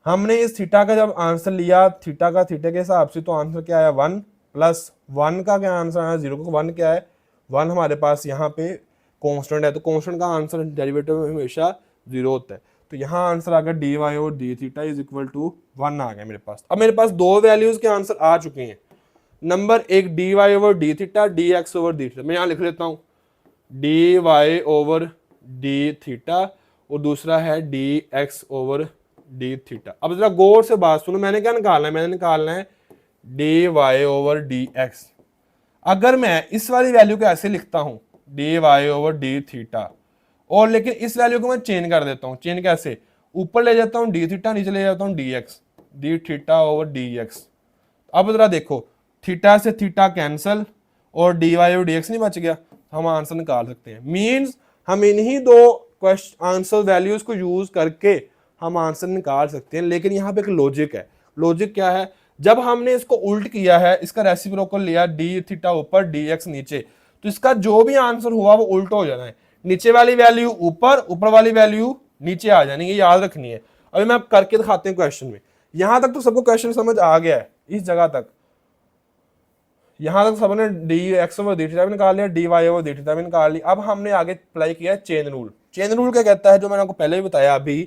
हमने इस थीटा का जब आंसर लिया, थीटा का थीटा के हिसाब से, तो आंसर क्या आया, 1 प्लस 1 का क्या आंसर आया, 0 का 1 क्या है, 1 हमारे पास यहाँ पे कॉन्स्टेंट है, तो कॉन्स्टेंट का आंसर डेरिवेटिव में हमेशा 0 होता है। तो यहाँ आंसर आ गया d Y over d theta is equal to 1 आ गया मेरे पास। अब मेरे पास दो वैल्यूज के आंसर आ चुके हैं, नंबर एक d Y over d theta, d x over d theta. मैं यहाँ लिख लेता हूँ d Y over d theta, और दूसरा है d x over d theta. अब जरा गौर से बात सुनो, मैंने क्या निकालना है, मैंने निकालना है D Y over D x. अगर मैं इस वाली वैल्यू को ऐसे लिखता हूँ d Y over d theta, और लेकिन इस वैल्यू को मैं चेंज कर देता हूँ, चेंज कैसे, ऊपर ले जाता हूँ डी थीटा, नीचे ले जाता हूँ d x, d theta over D x. अब जरा देखो, थीटा से थीटा कैंसल और d Y over D x नहीं बच गया, हम आंसर निकाल सकते हैं। मीन्स हम इन्हीं दो क्वेश्चन आंसर वैल्यूज को यूज करके हम आंसर निकाल सकते हैं। लेकिन यहाँ पे एक लॉजिक है, लॉजिक क्या है, जब हमने इसको उल्ट किया है, इसका रेसिप्रोकल लिया, डी थीटा ऊपर डी एक्स नीचे, तो इसका जो भी आंसर हुआ वो उल्टा हो जाना है, नीचे वाली वैल्यू ऊपर, ऊपर वाली वैल्यू नीचे आ जानी है, ये याद रखनी है। अभी मैं आप करके दिखाते हैं क्वेश्चन में। यहां तक तो सबको क्वेश्चन समझ आ गया है, इस जगह तक यहाँ तक सबने d x over d theta भी निकाल लिया, d Y over d theta भी निकाल लिया। अब हमने आगे अप्लाई किया चेन रूल। चेन रूल क्या कहता है, जो मैंने आपको पहले भी बताया अभी,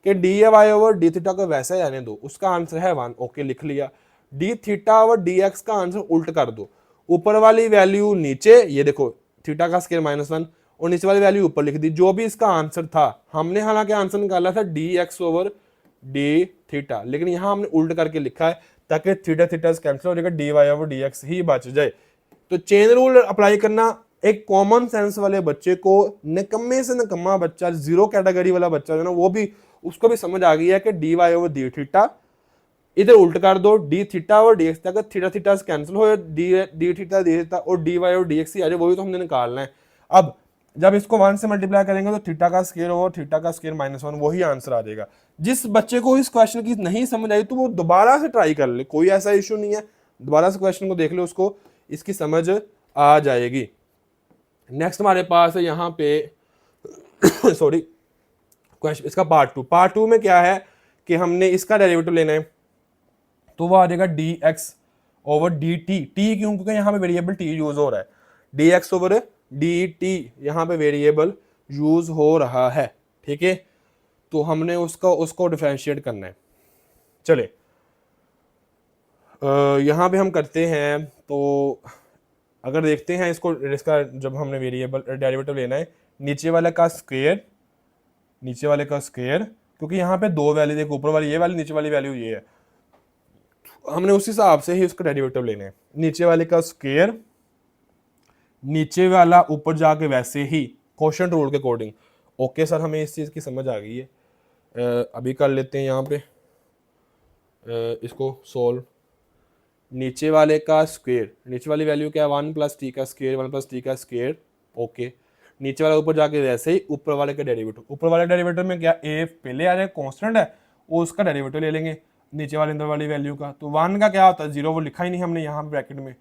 कि d Y over d theta को वैसे रहने दो, उसका आंसर है 1। ओके, लिख लिया। D theta over D x का आंसर उल्ट कर दो, ऊपर वाली वैल्यू नीचे, ये देखो थीटा का स्क्वायर -1, और नीचे वाली वैल्यू ऊपर लिख दी, जो भी इसका आंसर था। हमने हालांकि आंसर निकाला था D x over d theta, लेकिन यहाँ हमने उल्ट करके लिखा है ताकि थीटा थीटा कैंसिल हो जाएगा, d Y over D x ही बच जाए। तो चेन रूल अप्लाई करना एक कॉमन सेंस वाले बच्चे को, निकम्मे से निकम्मा बच्चा, जीरो कैटेगरी वाला बच्चा जो ना, वो भी उसको भी समझ आ गई है कि d Y over d theta इधर उल्ट कर दो, डी थीटा और डी एक्स तक थीटा थीटा कैंसिल हो, डी थीटा डी थीटा और डी वाई और डी एक्स ही आ जाए, वही तो हमने निकालना है। अब जब इसको 1 से मल्टीप्लाई करेंगे तो थीटा का स्क्वायर ओवर थीटा का स्क्वायर -1, वही आंसर आ जाएगा। जिस बच्चे को इस क्वेश्चन की नहीं समझ आई तो वो दोबारा से ट्राई कर ले, कोई ऐसा इशू नहीं है, दोबारा से क्वेश्चन को देख लो, उसको इसकी समझ आ जाएगी। नेक्स्ट हमारे पास है यहाँ पे सॉरी क्वेश्चन, इसका पार्ट टू में क्या है कि हमने इसका डेरिवेटिव लेना है, तो वो आ जाएगा D x over d T. T क्यों? क्योंकि यहाँ पे वेरिएबल टी यूज हो रहा है, d x over d T यहाँ पे वेरिएबल यूज हो रहा है, ठीक है। तो हमने उसको डिफरेंशिएट करना है। चले यहाँ पे हम करते हैं, तो अगर देखते हैं इसका जब हमने वेरिएबल डेरिवेटिव लेना है, नीचे वाले का स्क्वायर, क्योंकि यहाँ पे दो वैल्यू, देखो ऊपर वाली ये वैल्यू, नीचे वाली वैल्यू ये है, हमने उस हिसाब से ही उसका डेरिवेटिव लेना है। नीचे वाले का स्क्वायर, नीचे वाला ऊपर जाके वैसे ही, क्वोशिएंट रूल के अकॉर्डिंग। ओके सर, हमें इस चीज़ की समझ आ गई है। अभी कर लेते हैं यहाँ पे इसको सोल्व। नीचे वाले का स्क्वायर, नीचे वाली वैल्यू क्या है, 1 + t का स्क्वायर, 1 + t का स्क्वायर। ओके, नीचे वाला ऊपर जाके वैसे ही, ऊपर वाले का डेरिवेटिव, ऊपर वाले डेरिवेटिव में क्या a पहले आ रहा है, कांस्टेंट है, वो उसका डेरिवेटिव ले लेंगे नीचे वाले अंदर वाली वैल्यू का। तो 1 का क्या होता है, 0, वो लिखा ही नहीं हमने यहाँ ब्रैकेट में।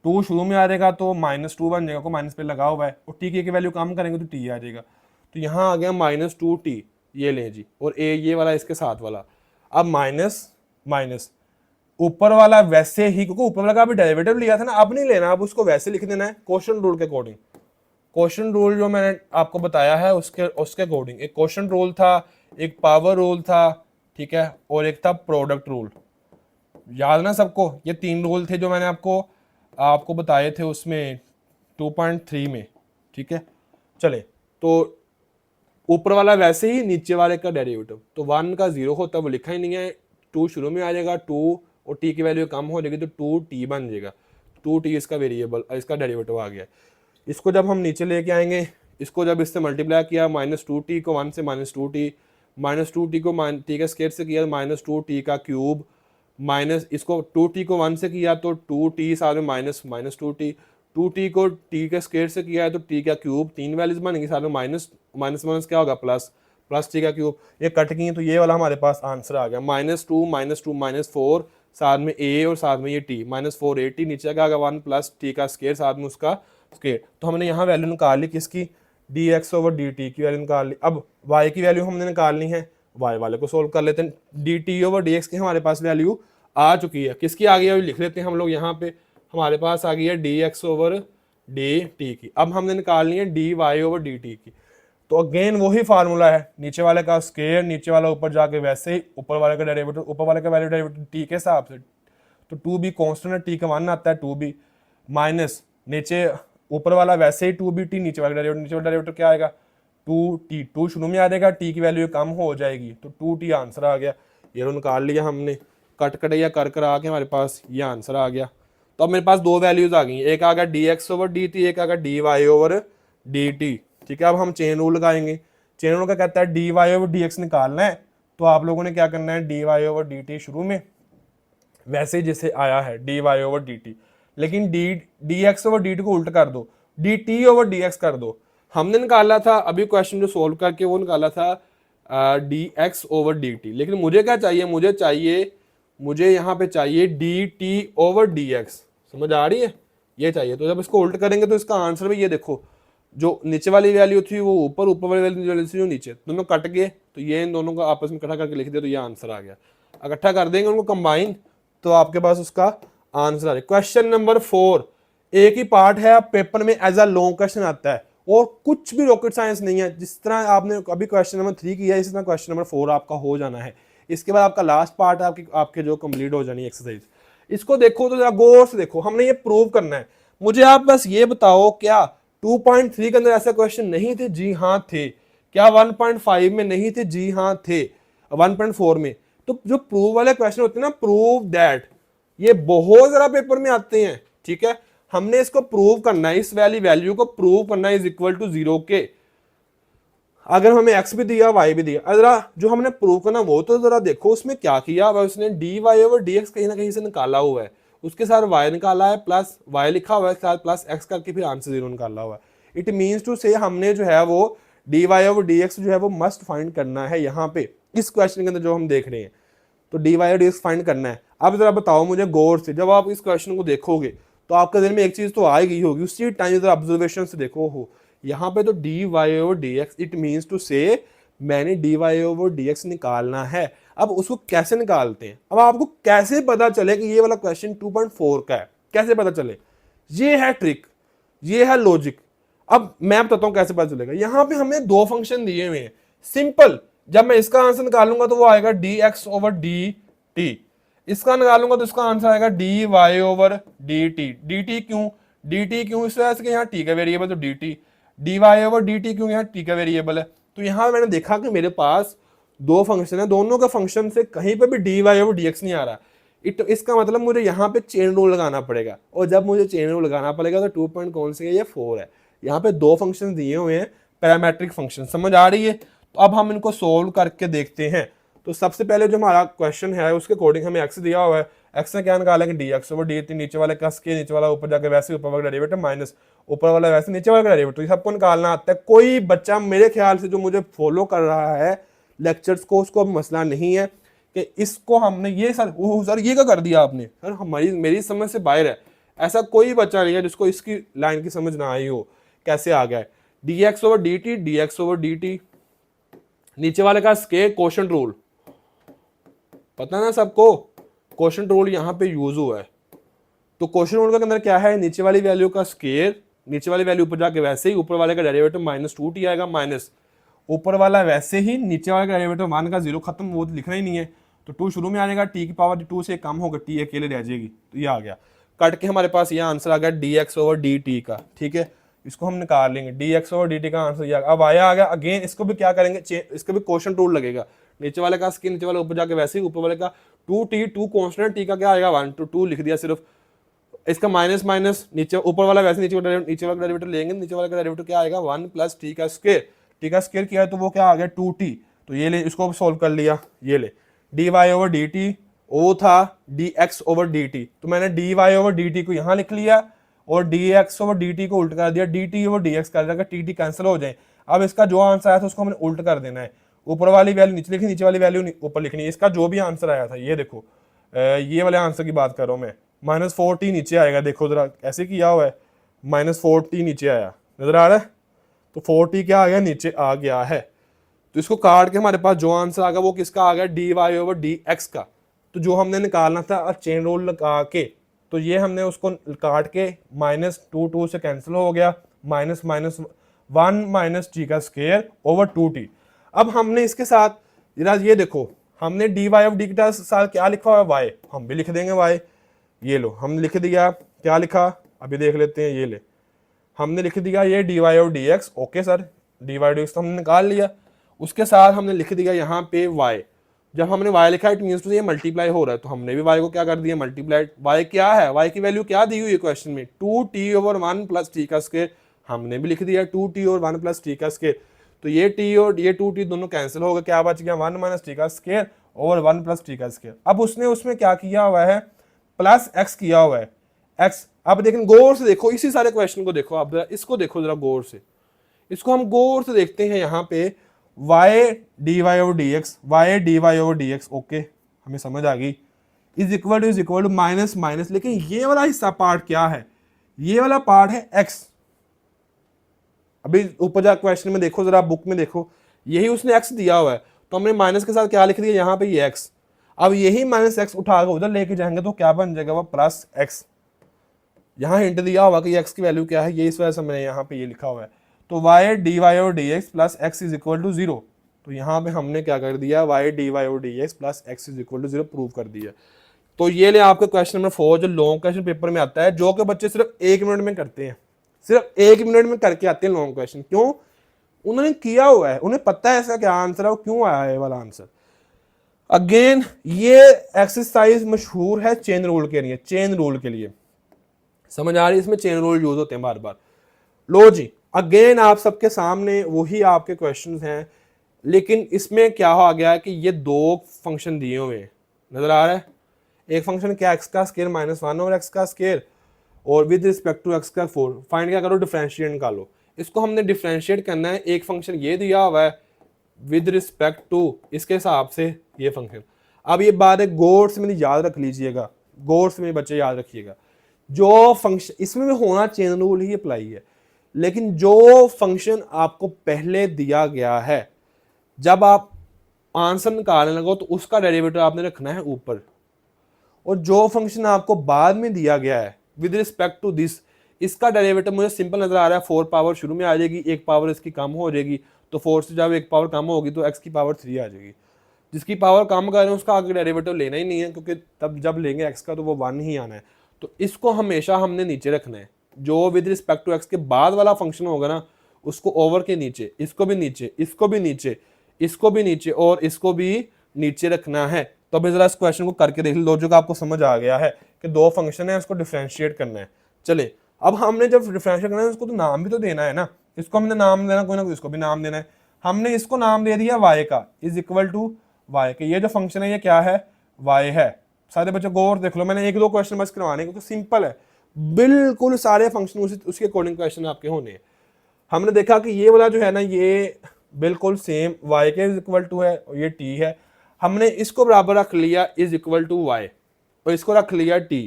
2 शुरू में आ जाएगा तो -2 बन जाएगा, को माइनस पे लगा हुआ है, और t की वैल्यू कम करेंगे तो t आ जाएगा। तो यहाँ आ गया -2t, ये लें जी, और a ये वाला इसके साथ वाला। अब माइनस ऊपर वाला वैसे ही, क्योंकि ऊपर वाला का अभी डेरिवेटिव लिया था ना, अब नहीं लेना, अब उसको वैसे लिख देना है क्वोशिएंट रूल के अकॉर्डिंग। क्वोशिएंट रूल जो मैंने आपको बताया है उसके अकॉर्डिंग, एक क्वोशिएंट रूल था, एक पावर रूल था, ठीक है, और एक था प्रोडक्ट रूल। याद ना सबको, ये 3 रूल थे जो मैंने आपको बताए थे उसमें 2.3 में, ठीक है। चले, तो ऊपर वाला वैसे ही, नीचे वाले का डेरिवेटिव, तो 1 का 0 होता है, वो लिखा ही नहीं है। 2 शुरू में आ जाएगा, 2 और t की वैल्यू कम हो जाएगी तो 2t बन जाएगा। 2t इसका वेरिएबल, इसका डेरिवेटिव आ गया। इसको जब हम नीचे लेके आएंगे, इसको जब इससे मल्टीप्लाई किया, -2t को 1 से -2t, -2t को t का स्क्वायर से किया -2t का क्यूब, माइनस इसको 2t को 1 से किया तो 2t साथ में -2t, 2t को t के स्क्वायर से किया है तो t का क्यूब, 3 वैल्यूज बनेंगी, साथ में माइनस क्या होगा, प्लस t का क्यूब। ये कट गई तो ये वाला हमारे पास आंसर आ गया, -2 -4, साथ में a और साथ में ये t, -4at, नीचे क्या होगा 1 + t का स्क्वायर, साथ में उसका स्क्वायर। तो हमने यहाँ वैल्यू निकाल ली किसकी, dx ओवर dt की वैल्यू निकाल ली। अब y की वैल्यू हमने निकालनी है, y वाले को सोल्व कर लेते हैं। dt ओवर dx की हमारे पास वैल्यू आ चुकी है, किसकी आ गई है लिख लेते हैं हम लोग यहाँ पे, हमारे पास आ गई है dx ओवर dt की। अब हमने निकालनी है dy ओवर dt की। तो अगेन वही फार्मूला है, नीचे वाले का स्क्वायर, नीचे वाला ऊपर जाके वैसे ही, ऊपर वाले का डेरिवेटिव, ऊपर वाले का वैल्यू डेरिवेटिव t के हिसाब से, तो 2b कांस्टेंट है, t का 1 आता है 2b, माइनस नीचे ऊपर वाला वैसे ही 2bt, नीचे वाला डेरिवेटिव क्या आएगा 2t, 2 शुरू में आ जाएगा, t की वैल्यू कम हो जाएगी तो 2t आंसर आ गया। ये निकाल लिया हमने, कट या कर आके हमारे पास ये आंसर आ गया। तो अब मेरे पास 2 वैल्यूज आ गई, एक आ गया dx ओवर dt, एक आ गया dy ओवर dt, ठीक है। अब हम चेन रूल लगाएंगे। चेन रूल का कहता है dy ओवर dx निकालना है, तो आप लोगों ने क्या करना है, dy ओवर dt शुरू में वैसे जैसे आया है dy ओवर dt, लेकिन dx ओवर dt को उल्ट कर दो, dt ओवर dx कर दो। हमने निकाला था अभी क्वेश्चन जो सोल्व करके, वो निकाला था dx ओवर dt, लेकिन मुझे क्या चाहिए, मुझे यहाँ पे चाहिए dt ओवर dx। समझ आ रही है, ये चाहिए। तो जब इसको उल्ट करेंगे तो इसका आंसर भी ये देखो, जो नीचे वाली वैल्यू थी वो ऊपर, ऊपर वाली वैल्यू थी जो नीचे, दोनों कट गए, तो ये इन दोनों को आपस में इकट्ठा करके लिख दिया तो ये आंसर आ गया। इकट्ठा कर देंगे उनको कंबाइन, तो आपके पास उसका आंसर आ रहा है। क्वेश्चन नंबर 4 एक ही पार्ट है, पेपर में एज अ लॉन्ग क्वेश्चन आता है और कुछ भी रॉकेट साइंस नहीं है। जिस तरह आपने अभी क्वेश्चन नंबर 3 किया है, इसी तरह क्वेश्चन नंबर 4 आपका हो जाना है। इसके बाद आपका लास्ट पार्ट है आपके जो कंप्लीट हो जानी है एक्सरसाइज। इसको देखो तो जरा गौर से देखो, हमने ये प्रूव करना है। मुझे आप बस ये बताओ, क्या 2.3 के अंदर ऐसा क्वेश्चन नहीं थे? जी हाँ थे। क्या 1.5 में नहीं थे? जी हाँ थे। 1.4 में। तो जो प्रूव वाले क्वेश्चन होते हैं ना, प्रूव दैट, ये बहुत ज्यादा पेपर में आते हैं। ठीक है, हमने इसको प्रूव करना है, इस वाली वैल्यू को प्रूव करना है इज इक्वल टू 0 के। अगर हमें x भी दिया y भी दिया, जरा जो हमने प्रूव करना वो तो जरा देखो उसमें क्या किया हुआ है उसने। dy ओवर dx कहीं ना कहीं से निकाला हुआ है, उसके साथ y निकाला है, प्लस y लिखा हुआ है, साथ प्लस x करके फिर आंसर 0 निकाला हुआ है। इट मीन्स टू से हमने जो है वो dy ओवर dx जो है वो मस्ट फाइंड करना है यहाँ पे इस क्वेश्चन के अंदर जो हम देख रहे हैं। तो dy और dx फाइंड करना है। अब जरा बताओ मुझे गौर से, जब आप इस क्वेश्चन को देखोगे तो आपके दिल में एक चीज तो आ गई होगी, उसी टाइम जरा ऑब्जर्वेशन से देखो हो यहाँ पे तो dy over dx, it means two से मैंने dy ओवर dx निकालना है। अब उसको कैसे निकालते हैं? अब आपको कैसे पता चले कि ये वाला क्वेश्चन 2.4 का है? कैसे पता चले? ये है ट्रिक, ये है लॉजिक। अब मैं बताता हूं कैसे पता चलेगा। यहाँ पे हमें दो फंक्शन दिए हुए हैं, सिंपल। जब मैं इसका आंसर निकालूंगा तो वो आएगा dx ओवर dt, इसका निकालूंगा तो इसका आंसर आएगा dy ओवर dt। dt क्यों? dt क्यों? इस वजह से यहाँ t का वेरिएबल तो dt, dy ओवर dt क्यों? यहाँ t का वेरिएबल है। तो यहाँ मैंने देखा कि मेरे पास दो फंक्शन है, दोनों का फंक्शन से कहीं पे भी dy ओवर dx नहीं आ रहा। इसका मतलब मुझे यहाँ पे चेन रूल लगाना पड़ेगा, और जब मुझे चेन रूल लगाना पड़ेगा तो 2 पॉइंट कौन से है? ये 4 है। यहाँ पे दो फंक्शन दिए हुए हैं, पैरामेट्रिक फंक्शन, समझ आ रही है? तो अब हम इनको सोल्व करके देखते हैं। तो सबसे पहले जो हमारा क्वेश्चन है उसके अकॉर्डिंग हमें x दिया हुआ है। x ने क्या निकाला कि dx ओवर dt, नीचे वाले का स्केयर, नीचे वाला ऊपर जाके वैसे ऊपर वाला डेरिवेटिव माइनस ऊपर वाला वैसे नीचे वाला डेरिवेटिव, सबको निकालना आता है। कोई बच्चा मेरे ख्याल से जो मुझे फॉलो कर रहा है लेक्चर्स को, उसको मसला नहीं है कि इसको हमने ये सर ये क्या कर दिया आपने? सर हमारी मेरी समझ से बाहर है। ऐसा कोई बच्चा नहीं है जिसको इसकी लाइन की समझ ना आई हो। कैसे आ गया है? dx over dt, dx over dt, नीचे वाले का स्केयर, क्वोशंट रूल पता ना सबको, क्वोशंट रूल यहाँ पे यूज हुआ है। तो क्वोशंट रूल के अंदर क्या है? नीचे वाली वैल्यू का स्केयर, नीचे वाली वैल्यू ऊपर जाके वैसे ही ऊपर वाले का डेरिवेटिव माइनस 2t आएगा, माइनस ऊपर वाला वैसे ही नीचे वाले का डेरिवेटिव, मान का 0 खत्म, वो लिखना ही नहीं है तो 2 शुरू में आ जाएगा, t की पावर 2 से कम होगा, t अकेले रह जाएगी। तो ये आ गया कट के, हमारे पास ये आंसर आ गया dx ओवर dt का। ठीक है, इसको हम निकाल लेंगे, dx ओवर dt का आंसर ये अब आया आ गया। अगेन इसको भी क्या करेंगे? इसको भी क्वोशंट रूल लगेगा। नीचे वाले का स्केयर, नीचे वाले ऊपर जाके वैसे ही ऊपर वाले का 2t, 2 कांस्टेंट, t का क्या आएगा 1 to 2 लिख दिया सिर्फ। इसका माइनस माइनस, नीचे ऊपर वाला वैसे नीचे वाला डेरिवेटिव लेंगे, नीचे वाला का डेरिवेटिव क्या आएगा 1 प्लस t का स्क्वायर, t का स्क्वायर किया है तो वो क्या आ गया 2t। तो ये ले, इसको सोल्व कर लिया, ये ले dy ओवर dt, वो था dx ओवर dt, तो मैंने dy ओवर dt को यहाँ लिख लिया और dx ओवर dt को उल्ट कर दिया, dt ओवर dx कर देगा, tt कैंसिल हो जाए। अब इसका जो आंसर आया था उसको हमने उल्ट कर देना है, ऊपर वाली वैल्यू नीचे लिखनी, नीचे वाली वैल्यू ऊपर लिखनी है। इसका जो भी आंसर आया था, ये देखो ये वाले आंसर की बात कर रहा हूँ मैं, माइनस 4t नीचे आएगा, देखो जरा ऐसे किया हुआ है, माइनस 4t नीचे आया, नजर आ रहा है? तो 4t क्या आ गया? नीचे आ गया है। तो इसको काट के हमारे पास जो आंसर आ गया वो किसका आ गया? dy ओवर dx का। तो जो हमने निकालना था और चेन रूल लगा के, तो ये हमने उसको काट के माइनस 2 से कैंसिल हो गया, माइनस माइनस 1 माइनस t का स्क्वायर ओवर 2t। अब हमने इसके साथ ये देखो, हमने dy ऑफ डी के साथ क्या लिखा हुआ है? y, हम भी लिख देंगे y। ये लो हमने लिख दिया, क्या लिखा अभी देख लेते हैं, ये ले हमने लिख दिया ये dy of dx। Okay sir, dy dx तो हमने निकाल लिया, उसके साथ हमने लिख दिया यहाँ पे y। जब हमने y लिखा इट मींस टू ये मल्टीप्लाई हो रहा है, तो हमने भी y को क्या कर दिया? मल्टीप्लाई। y क्या है? y की वैल्यू क्या दी हुई है क्वेश्चन में? 2t ओवर 1 प्लस t का स्क्वायर, हमने भी लिख दिया 2t ओवर 1 प्लस t का स्क्वायर। तो ये t और ये 2t दोनों कैंसिल हो गए, क्या बच गया 1 माइनस t का स्क्वायर ओवर 1 प्लस t का स्क्वायर। अब उसने उसमें क्या किया हुआ है? प्लस x किया हुआ है, x। अब देखें गौर से देखो, इसी सारे क्वेश्चन को देखो, आप इसको देखो जरा गौर से, इसको हम गौर से देखते हैं। यहाँ पे y dy over dx, y dy over dx, okay हमें समझ आ गई, is equal to minus minus. लेकिन ये वाला हिस्सा पार्ट क्या है? ये वाला पार्ट है x। अभी ऊपर जा क्वेश्चन में देखो जरा, बुक में देखो, यही उसने x दिया हुआ है, तो हमने माइनस के साथ क्या लिख दिया यहाँ पे? ये x। अब यही माइनस एक्स उठाकर उधर लेके जाएंगे तो क्या बन जाएगा, वो प्लस एक्स। यहाँ हिंट दिया हुआ कि एक्स की वैल्यू क्या है, ये इस वजह से मैंने यहाँ पे ये लिखा हुआ है। तो वाई डी वाई और d x plus x is equal to 0। तो यहाँ पे हमने क्या कर दिया, वाई डी वाई और d x plus x is equal to 0 prove कर दिया। तो ये ले आपका क्वेश्चन नंबर 4 जो लॉन्ग क्वेश्चन पेपर में आता है, जो कि बच्चे सिर्फ 1 मिनट में करते हैं, सिर्फ 1 मिनट में करके आते हैं लॉन्ग क्वेश्चन। क्यों? उन्होंने किया हुआ है, उन्हें पता है इसका क्या आंसर है, वो क्यों आया है वाला आंसर। अगेन ये एक्सरसाइज मशहूर है चेन रूल के लिए, चेन रूल के लिए समझ आ रही है, इसमें चेन रूल यूज होते हैं बार बार। लो जी, अगेन आप सबके सामने वही आपके क्वेश्चंस हैं, लेकिन इसमें क्या आ गया है कि ये दो फंक्शन दिए हुए हैं, नजर आ रहा है। एक फंक्शन क्या, एक्स का स्केयर -1 और एक्स का स्केयर, और विद रिस्पेक्ट टू एक्स का 4। फाइंड क्या करो, डिफरेंशिएट निकालो। इसको हमने डिफरेंशिएट करना है, एक फंक्शन ये दिया हुआ है विद रिस्पेक्ट टू इसके हिसाब से ये फंक्शन। अब ये बात है गौर से मेरी याद रख लीजिएगा, गौर से मेरे बच्चे याद रखिएगा। जो फंक्शन इसमें भी होना चेन रूल ही अप्लाई है, लेकिन जो फंक्शन आपको पहले दिया गया है, जब आप आंसर निकालने लगो तो उसका डेरिवेटिव आपने रखना है ऊपर, और जो फंक्शन आपको बाद में दिया गया है विद रिस्पेक्ट टू दिस, इसका डेरिवेटिव मुझे सिंपल नजर आ रहा है, 4 पावर शुरू में आ जाएगी, 1 पावर इसकी कम हो जाएगी, तो 4 से जब 1 पावर कम होगी तो x की पावर 3 आ जाएगी। जिसकी पावर कम कर रहे हैं उसका आगे डेरिवेटिव लेना ही नहीं है, क्योंकि तब जब लेंगे x का तो वो 1 ही आना है। तो इसको हमेशा हमने नीचे रखना है, जो विद रिस्पेक्ट टू x के बाद वाला फंक्शन होगा ना, उसको ओवर के नीचे, इसको भी नीचे, इसको भी नीचे, इसको भी नीचे और इसको भी नीचे रखना है। तो अभी जरा इस क्वेश्चन को करके देख लो, लॉजिक आपको समझ आ गया है कि दो फंक्शन है, उसको डिफरेंशिएट करना है। चले, अब हमने जब डिफरेंशिएट करना है उसको तो नाम भी तो देना है ना, इसको हमने नाम देना कोई ना कोई, इसको भी नाम देना है। हमने इसको नाम दे दिया y का, इज इक्वल टू y के, ये जो फंक्शन है ये क्या है, y है। सारे बच्चे गौर देख लो, मैंने 1-2 क्वेश्चन बस करवाने क्योंकि सिंपल है, बिल्कुल सारे फंक्शन उसके अकॉर्डिंग क्वेश्चन आपके होने हैं। हमने देखा कि ये वाला जो है ना, ये बिल्कुल सेम y के इज इक्वल टू है और ये t है। हमने इसको बराबर रख लिया इज इक्वल टू y और इसको रख लिया t।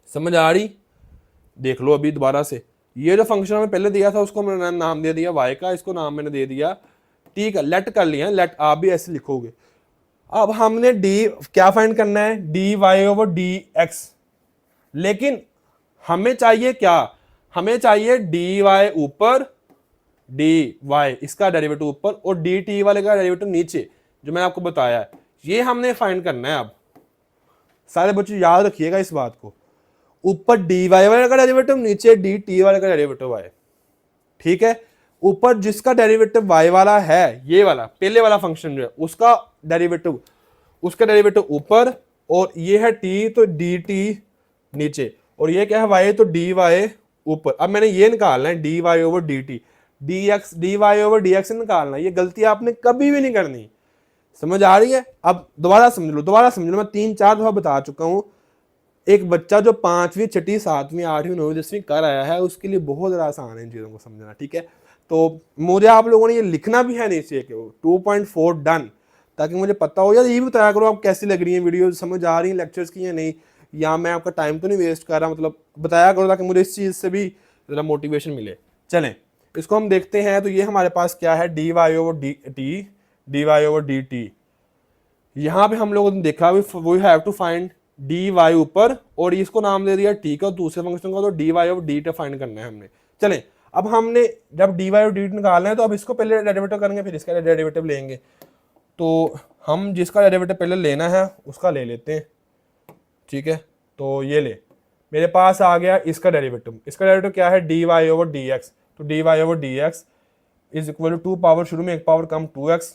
समझ आ रही? देख लो अभी दोबारा से, ये जो फंक्शन हमें पहले दिया था उसको मैंने नाम दे दिया y का, इसको नाम मैंने दे दिया t का, लेट कर लिया, लेट आप भी ऐसे लिखोगे। अब हमने d क्या फाइंड करना है, dy ओवर dx, लेकिन हमें चाहिए क्या, हमें चाहिए dy ऊपर, dy इसका डेरिवेटिव ऊपर और dt वाले का डेरिवेटिव नीचे, जो मैंने आपको बताया है, ये हमने फाइंड करना है। अब सारे बच्चे याद रखिएगा इस बात को, ऊपर dy वाले का डेरिवेटिव, नीचे dt वाले का डेरिवेटिव है, ठीक है। ऊपर जिसका डेरिवेटिव y वाला है, ये वाला पहले वाला फंक्शन जो है उसका डेरिवेटिव, उसका डेरिवेटिव ऊपर, और ये है t तो dt नीचे, और ये क्या है y तो dy ऊपर। अब मैंने ये निकालना है dy over dt, dx dy over dx निकालना है, ये गलती आपने कभी भी नहीं करनी। समझ आ रही है? अब दोबारा समझ लो, दोबारा समझ लो, मैं 3-4 दफा बता चुका हूं। एक बच्चा जो 5वीं 6वीं 7वीं 8वीं 9वीं 10वीं कर आया है, उसके लिए बहुत ज़्यादा आसान है इन चीज़ों को समझना, ठीक है। तो मुझे आप लोगों ने ये लिखना भी है नीचे कि 2.4 डन, ताकि मुझे पता हो। यार ये भी बताया करो आप कैसी लग रही है वीडियो, समझ आ रही है लेक्चर्स की या नहीं, या मैं आपका टाइम तो नहीं वेस्ट कर रहा, मतलब बताया करो ताकि मुझे इस चीज़ से भी ज़रा मोटिवेशन मिले। चलें इसको हम देखते हैं। तो ये हमारे पास क्या है, dy over dy over dt। यहाँ पे हम लोगों ने देखा we have to find dy ऊपर, और इसको नाम दे दिया t का, दूसरे फंक्शन का, तो dy ओवर dt फाइंड करना है हमने। चलें अब हमने जब dy और dt निकालना है तो अब इसको पहले डेरिवेटिव करेंगे, फिर इसका डेरिवेटिव लेंगे। तो हम जिसका डेरिवेटिव पहले लेना है उसका ले लेते हैं, ठीक है। तो ये ले, मेरे पास आ गया इसका डेरिवेटिव। इसका डेरिवेटिव क्या है, dy ओवर dx। तो dy over dx is equal to 2 power शुरू में 1 पावर कम 2x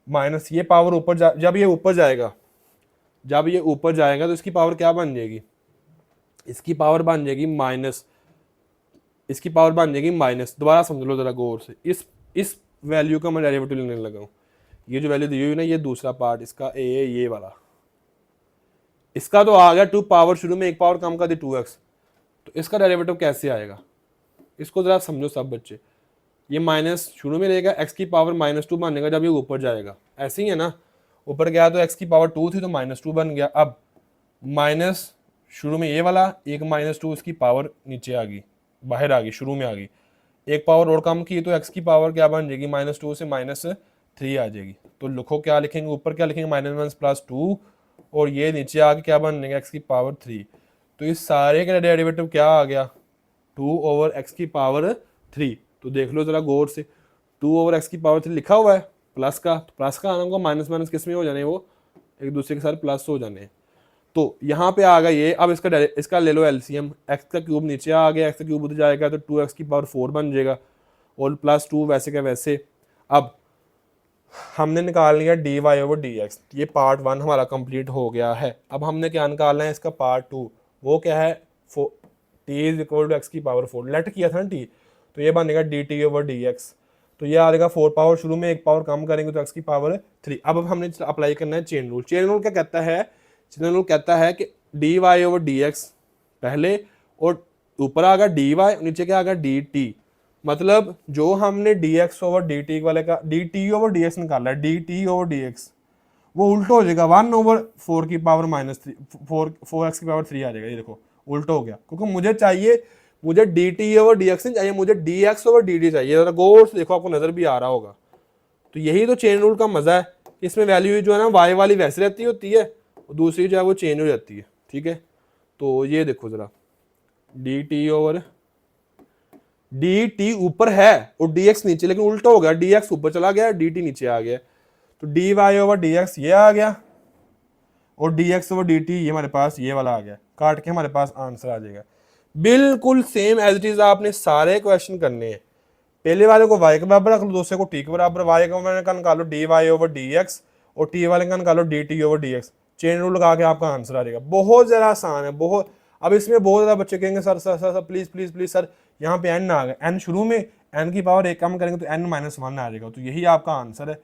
माइनस ये पावर ऊपर जब ये ऊपर जाएगा, जब ये ऊपर जाएगा तो इसकी पावर क्या बन जाएगी, इसकी पावर बन जाएगी माइनस, इसकी पावर बन जाएगी माइनस। दोबारा समझ लो जरा गौर से, इस वैल्यू का मैं डेरिवेटिव लेने लगा हूँ। ये जो वैल्यू दी हुई ना, ये दूसरा पार्ट इसका a है, ये वाला, इसका तो आ गया 2 पावर शुरू में 1 पावर कम का दी 2x। तो इसका डेरिवेटिव कैसे आएगा, इसको जरा समझो सब बच्चे। ये माइनस शुरू में रहेगा, x की पावर -2 बनेगा जब ये ऊपर जाएगा, ऐसे ही है ना। ऊपर गया तो x की पावर 2 थी तो -2 बन गया। अब माइनस शुरू में ये वाला, एक -2 इसकी पावर नीचे आ गई, बाहर आ गई, शुरू में आ गई। 1 पावर और कम की तो x की पावर क्या बन जाएगी, -2 से 3 आ जाएगी। तो लिखो क्या लिखेंगे, ऊपर क्या लिखेंगे -1 प्लस 2 और ये नीचे आके क्या बन जाएगा x की पावर 3। तो इस सारे का डेरिवेटिव क्या आ गया 2 ओवर x की पावर 3। तो देख लो जरा गौर से 2 ओवर x की पावर 3 लिखा हुआ है प्लस का, तो प्लस का आना होगा माइनस माइनस किस में हो जाने, वो एक दूसरे के साथ प्लस हो जाने। तो यहाँ पे आ गया ये। अब इसका ले लो एलसीएम, x का क्यूब नीचे आ गया, x का क्यूब उधर जाएगा तो 2x की पावर 4 बन जाएगा और प्लस 2 वैसे का वैसे। अब हमने निकाल लिया dy ओवर dx, ये पार्ट 1 हमारा कंप्लीट हो गया है। अब हमने क्या निकालना है इसका पार्ट 2, वो क्या है t is equal to x की पावर 4 लेट किया था ना t, तो ये बनेगा dt ओवर dx। तो ये आ जाएगा 4 पावर, शुरू में एक पावर कम करेंगे तो एक्स की पावर 3। अब हमने अप्लाई करना है चेन रूल। चेन रूल क्या कहता है, चेन रूल कहता है कि dy ओवर dx पहले और ऊपर आ गया dy, नीचे क्या आ गया dt। मतलब जो हमने dx ओवर dt वाले का dt ओवर dx निकाला है, dt ओवर dx वो उल्टा हो जाएगा 1 ओवर 4 की पावर -3, 4x की पावर 3 आ जाएगा। ये देखो उल्टा हो गया, क्योंकि मुझे चाहिए, मुझे dt ओवर dx नहीं चाहिए, मुझे dx ओवर dt चाहिए। जरा गौर से देखो, आपको नजर भी आ रहा होगा। तो यही तो चेन रूल का मजा है, इसमें वैल्यू जो है ना y वाली वैसे रहती होती है और दूसरी जो है वो चेंज हो जाती है। ठीक है, तो ये देखो जरा dt ओवर dt ऊपर है और dx नीचे, लेकिन उल्टा हो गया, dx ऊपर चला गया dt नीचे आ गया। तो dy ओवर dx ये आ गया और dx ओवर dt ये हमारे पास ये वाला आ गया, काट के हमारे पास आंसर आ जाएगा। बिल्कुल सेम एज इट इज आपने सारे क्वेश्चन करने हैं। पहले वाले को y के बराबर रख लो, दूसरे को t के बराबर, y का निकालो dy ओवर dx और t वाले का निकालो dt over dx। Chain rule लगा के आपका आंसर आ जाएगा। बहुत ज़रा आसान है, बहुत। अब इसमें बहुत ज़्यादा बच्चे कहेंगे sir sir sir please please please sir यहाँ पे n आ गया, n शुरू में n की पावर एक कम करेंगे तो n -1 आ जाएगा। तो यही आपका आंसर है।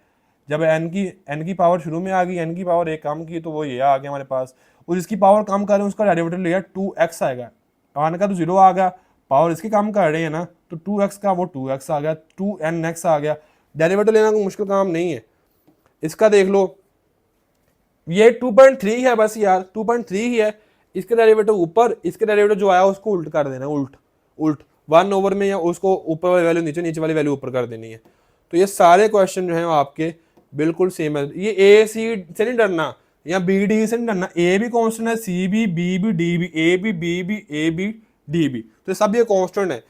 जब n की पावर शुरू में आ गई, n की पावर एक कम की, तो वो ये आ गया हमारे पास। और इसकी पावर कम करें उसका डेरिवेटिव लिया 2x आएगा, 1 का तो 0 आ गया, पावर इसकी कम कर रहे हैं ना, तो 2x का वो 2x आ गया, 2nx आ गया। डेरिवेटिव लेना कोई मुश्किल काम नहीं है। इसका देख लो, ये 2.3 है बस यार, 2.3 ही है। इसके डेरिवेटिव ऊपर, इसके डेरिवेटिव जो आया उसको उल्ट कर देना, उल्ट 1 ओवर में, या उसको ऊपर वाली वैल्यू नीचे, नीचे वाली वैल्यू ऊपर कर देनी है। तो ये सारे क्वेश्चन जो है आपके बिल्कुल सेम है। ये ए सी से नहीं डरना या बी डी से नहीं डरना, ए भी कॉन्स्टेंट है, सी भी, बी भी, डी भी, ए भी, बी भी, ए भी, डी भी, तो सब ये कॉन्स्टेंट है।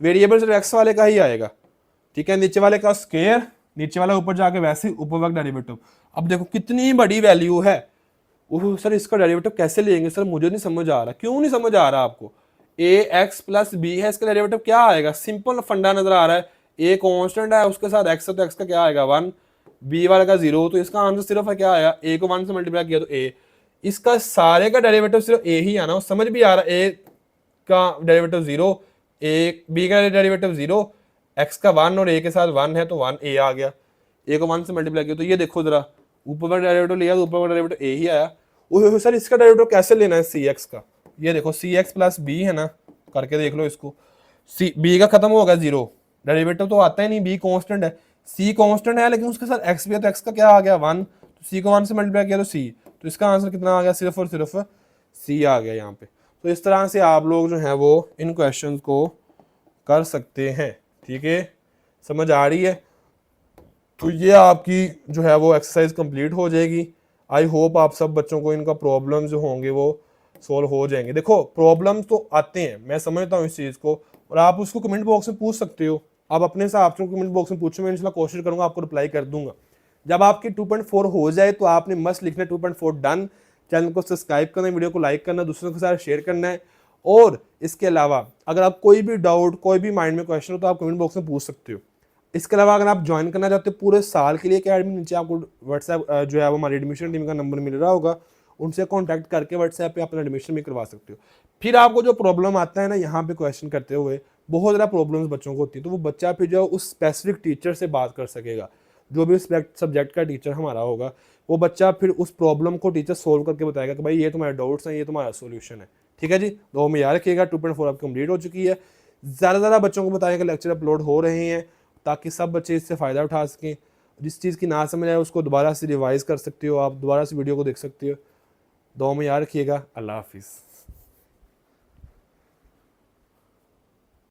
वेरिएबल सिर्फ एक्स वाले का ही आएगा। ठीक है, नीचे वाले का स्क्वायर, नीचे वाला ऊपर जाके वैसे ऊपर वर्ग डेरिवेटिव। अब देखो कितनी बड़ी वैल्यू है। ओह सर इसका डेरिवेटिव कैसे लेंगे सर, मुझे नहीं समझ आ रहा। क्यों नहीं समझ आ रहा आपको? ए एक्स प्लस बी है, इसका डेरिवेटिव क्या आएगा? सिंपल फंडा नजर आ रहा है। ए कांस्टेंट है, उसके साथ एक्स है तो एक्स का क्या आएगा 1, बी वाले का 0, तो इसका आंसर सिर्फ है क्या आया, ए को 1 से मल्टीप्लाई किया तो ए। इसका सारे का डेरिवेटिव सिर्फ ए ही आना, समझ भी आ रहा है। ए का डेरिवेटिव 0, ए बी का डेरिवेटिव 0, एक्स का 1 और ए के साथ 1 है तो 1 ए आ गया। ए को 1 से मल्टीप्लाई किया तो ये देखो जरा, ऊपर का डेरिवेटिव लिया तो ऊपर का डेरिवेटिव ए ही आया। ओह सर इसका डेरिवेटिव कैसे लेना है सी एक्स का? ये देखो सी एक्स प्लस बी है ना, करके देख लो इसको। सी बी का खत्म होगा 0, डेरिवेटिव तो आता ही नहीं, बी कांस्टेंट है, सी कांस्टेंट है लेकिन उसके साथ एक्स भी है तो एक्स का क्या आ गया 1, तो सी को 1 से मल्टीप्लाई किया तो सी, तो इसका आंसर कितना आ गया, सिर्फ और सिर्फ सी आ गया यहाँ पे। तो इस तरह से आप लोग जो है वो इन क्वेश्चन को कर सकते हैं। ठीक है, समझ आ रही है? तो ये आपकी जो है वो एक्सरसाइज कंप्लीट हो जाएगी। आई होप आप सब बच्चों को इनका प्रॉब्लम जो होंगे वो सोल्व हो जाएंगे। देखो प्रॉब्लम्स तो आते हैं, मैं समझता हूँ इस चीज़ को, और आप उसको कमेंट बॉक्स में पूछ सकते हो। आप अपने हिसाब से कमेंट बॉक्स में पूछो, मैं इंशाल्लाह कोशिश करूँगा आपको रिप्लाई कर दूंगा। जब आपकी 2.4 हो जाए तो आपने मस्त लिखना 2.4 डन। चैनल को सब्सक्राइब करना, वीडियो को लाइक करना, दूसरों के साथ शेयर करना है। और इसके अलावा अगर आप कोई भी डाउट, कोई भी माइंड में क्वेश्चन हो तो आप कमेंट बॉक्स में पूछ सकते हो। इसके अलावा अगर आप ज्वाइन करना चाहते हो पूरे साल के लिए अकेडमी, नीचे आपको व्हाट्सएप जो है वो हमारी एडमिशन टीम का नंबर मिल रहा होगा, उनसे कांटेक्ट करके व्हाट्सएप पे अपना एडमिशन भी करवा सकते हो। फिर आपको जो प्रॉब्लम आता है ना यहाँ पे क्वेश्चन करते हुए, बहुत ज़्यादा प्रॉब्लम्स बच्चों को होती है, तो वो बच्चा फिर जो उस स्पेसिफिक टीचर से बात कर सकेगा। जो भी सब्जेक्ट का टीचर हमारा होगा, वो बच्चा फिर उस प्रॉब्लम को टीचर सोल्व करके बताएगा कि भाई ये तुम्हारे डाउट्स हैं, ये तुम्हारा सोल्यूशन है। ठीक है जी, तो में याद रखिएगा 2.4 अब कंप्लीट हो चुकी है। ज़्यादा ज़्यादा बच्चों को बताएं कि लेक्चर अपलोड हो रहे हैं ताकि सब बच्चे इससे फ़ायदा उठा सकें। जिस चीज़ की ना समझ आए उसको दोबारा से रिवाइज़ कर सकते हो, आप दोबारा से वीडियो को देख सकते हो। दुआ में याद रखिएगा। अल्लाह हाफिज़।